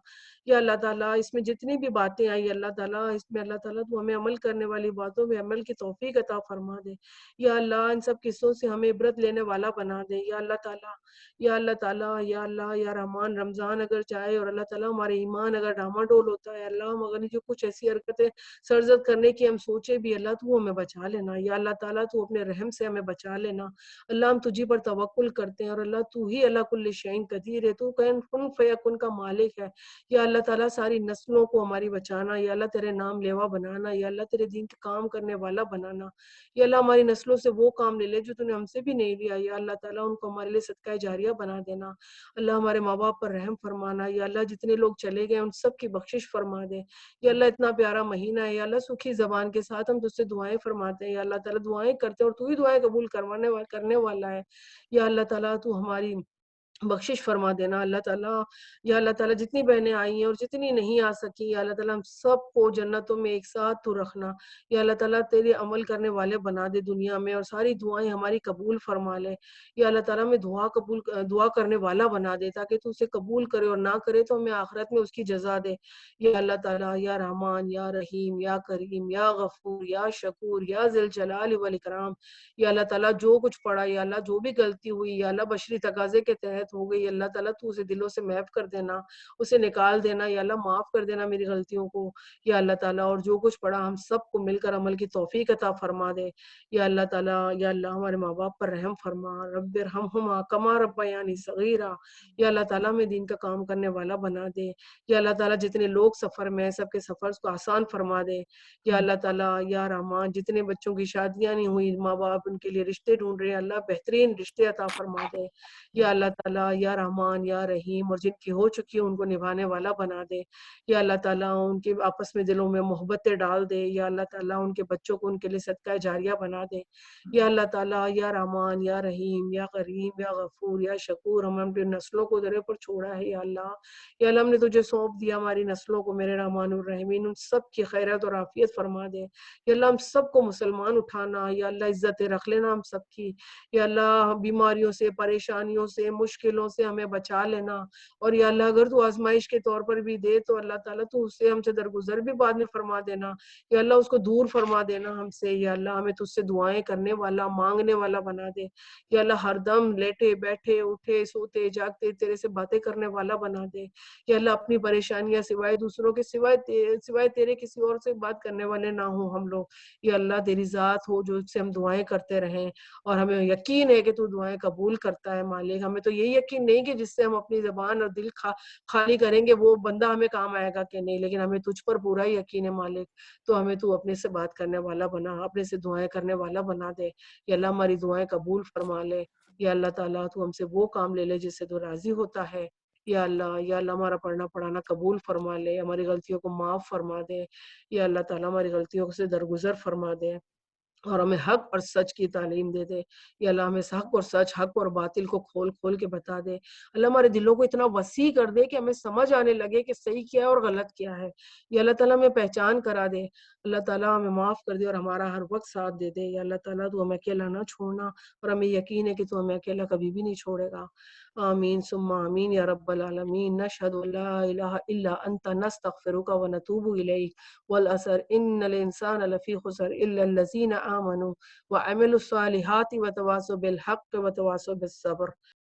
یا اللہ تعالیٰ اس میں جتنی بھی باتیں آئی اللہ تعالیٰ اس میں اللہ تعالیٰ تو ہمیں عمل کرنے والی باتوں میں عمل کی توفیق عطا فرما دے. یا اللہ ان سب قصوں سے ہمیں عبرت لینے والا بنا دے. یا اللہ تعالیٰ یا اللہ یا اللہ یا رحمان، رمضان اگر جائے اور اللہ تعالیٰ ہمارے ایمان اگر ڈاماڈول ہوتا ہے، اللہ ہم اگر جو کچھ ایسی حرکتیں سرزد کرنے کی ہم سوچے بھی، اللہ تو ہمیں بچا لینا. یا اللہ تعالیٰ تو اپنے رحم سے ہمیں بچا لینا. اللہ ہم تجھی پر توکل کرتے ہیں، اور اللہ تو ہی اللہ کل شیء قدیر ہے، تو کن فیکن کا مالک ہے. یا اللہ تعالیٰ ساری نسلوں کو ہماری بچانا. یا اللہ تیرے نام لیوا بنانا. یا اللہ تیرے دین کے کام کرنے والا بنانا. یا اللہ ہماری نسلوں سے وہ کام لے لے جو تو نے ہم سے بھی نہیں لیا. یا اللہ تعالیٰ ان کو ہمارے لیے صدقہ جاریہ بنا دینا. اللہ ہمارے ماں باپ پر رحم فرمانا. یا اللہ جتنے لوگ چلے گئے ان سب کی بخشش فرما دے. یا اللہ اتنا پیارا مہینہ ہے، یا اللہ سکھی زبان کے ساتھ ہم تجھ سے دعائیں فرماتے ہیں. یا اللہ تعالیٰ دعائیں کرتے ہیں اور تو ہی دعائیں قبول کرنے والا ہے. یا اللہ تعالیٰ تو ہماری بخشش فرما دینا. اللہ تعالیٰ یا اللہ تعالیٰ جتنی بہنیں آئی ہیں اور جتنی نہیں آ سکی، یا اللہ تعالیٰ ہم سب کو جنتوں میں ایک ساتھ تو رکھنا. یا اللہ تعالیٰ تیرے عمل کرنے والے بنا دے دنیا میں، اور ساری دعائیں ہماری قبول فرما لے. یا اللہ تعالیٰ ہمیں دعا کرنے والا بنا دے، تاکہ تو اسے قبول کرے، اور نہ کرے تو ہمیں آخرت میں اس کی جزا دے. یا اللہ تعالیٰ یا رحمان یا رحیم یا کریم یا غفور یا شکور یا ذی الجلال والاکرام. یا اللہ تعالیٰ جو کچھ پڑھا، یا اللہ جو بھی غلطی ہوئی یا اللہ بشری تقاضے کے تحت ہو گئی، اللہ تعالیٰ تو اسے دلوں سے محو کر دینا، اسے نکال دینا. یا اللہ معاف کر دینا میری غلطیوں کو. یا اللہ تعالیٰ اور جو کچھ پڑھا ہم سب کو مل کر عمل کی توفیق عطا فرما دے. یا اللہ تعالیٰ یا اللہ ہمارے ماں باپ پر رحم فرما. رب ارحمہما کما ربیانی صغیرا. یا اللہ تعالیٰ ہمیں دین کا کام کرنے والا بنا دے. یا اللہ تعالیٰ جتنے لوگ سفر میں ہیں سب کے سفر کو آسان فرما دے. یا اللہ تعالیٰ یا رحمان جتنے بچوں کی شادیاں نہیں ہوئی، ماں باپ ان کے لیے رشتے ڈھونڈ رہے ہیں، اللہ بہترین رشتے عطا فرما دے. یا اللہ تعالیٰ یا رحمان یا رحیم اور جن کی ہو چکی ان کو نبھانے والا بنا دے. یا اللہ تعالیٰ ان کے آپس میں دلوں میں محبتیں ڈال دے. یا اللہ تعالیٰ ان کے بچوں کو ان کے لیے صدقہ جاریہ بنا دے. یا اللہ تعالیٰ یا رحمان یا رحیم یا کریم یا غفور یا شکور، ہم اپنی نسلوں کو تیرے پر چھوڑا ہے. یا اللہ ہم نے تجھے سونپ دیا ہماری نسلوں کو، میرے رحمان الرحیمین ان سب کی خیرات اور عافیت فرما دے. یا اللہ ہم سب کو مسلمان اٹھانا. یا اللہ عزت رکھ لینا ہم سب کی. یا اللہ بیماریوں سے، پریشانیوں سے، مشکلوں سے ہمیں بچا لینا. اور یا اللہ اگر تو آزمائش کے طور پر بھی دے تو اللہ تعالیٰ تو اس سے ہم سے درگزر بھی بعد میں فرما دینا. یا اللہ اس کو دور فرما دینا ہم سے. یا اللہ ہمیں تجھ سے دعائیں کرنے والا، مانگنے والا بنا دے. یا اللہ ہر دم لیٹے بیٹھے اٹھے سوتے جاگتے تیرے سے باتیں کرنے والا بنا دے. یا اللہ اپنی پریشانیاں سوائے دوسروں کے سوائے تیرے کسی اور سے بات کرنے والے نہ ہوں ہم لوگ. یا اللہ تیری ذات ہو جو اس سے ہم دعائیں کرتے رہیں، اور ہمیں یقین ہے کہ تو دعائیں قبول کرتا ہے مالک. ہمیں تو یہی یقین نہیں کہ جس سے ہم اپنی زبان اور دل خالی کریں گے وہ بندہ ہمیں کام آئے گا کہ نہیں، لیکن ہمیں تجھ پر پورا یقین ہے مالک. تو ہمیں تو اپنے سے بات کرنے والا بنا، اپنے سے دعائیں کرنے والا بنا دے. یا اللہ ہماری دعائیں قبول فرما لے. یا اللہ تعالیٰ تو ہم سے وہ کام لے لے جس سے تو راضی ہوتا ہے. یا اللہ ہمارا پڑھنا پڑھانا قبول فرما لے، ہماری غلطیوں کو معاف فرما دے. یا اللہ تعالیٰ ہماری غلطیوں سے درگزر فرما دے، اور ہمیں حق اور سچ کی تعلیم دے دے. یا اللہ ہمیں حق اور سچ، حق اور باطل کو کھول کھول کے بتا دے. اللہ ہمارے دلوں کو اتنا وسیع کر دے کہ ہمیں سمجھ آنے لگے کہ صحیح کیا ہے اور غلط کیا ہے. یا اللہ تعالیٰ ہمیں پہچان کرا دے. اللہ تعالیٰ ہمیں معاف کر دے اور ہمارا ہر وقت ساتھ دے دے. یا اللہ تعالیٰ تو ہمیں اکیلا نہ چھوڑنا، اور ہمیں یقین ہے کہ تو ہمیں اکیلا کبھی بھی نہیں چھوڑے گا. آمین ثم آمین یا رب العالمین. نشہد ان لا الہ الا انت نستغفرک ونتوب الیک. والعصر ان الانسان لفی خسر الا الذین آمنوا وعملوا الصالحات وتواصوا بالحق وتواصوا بالصبر.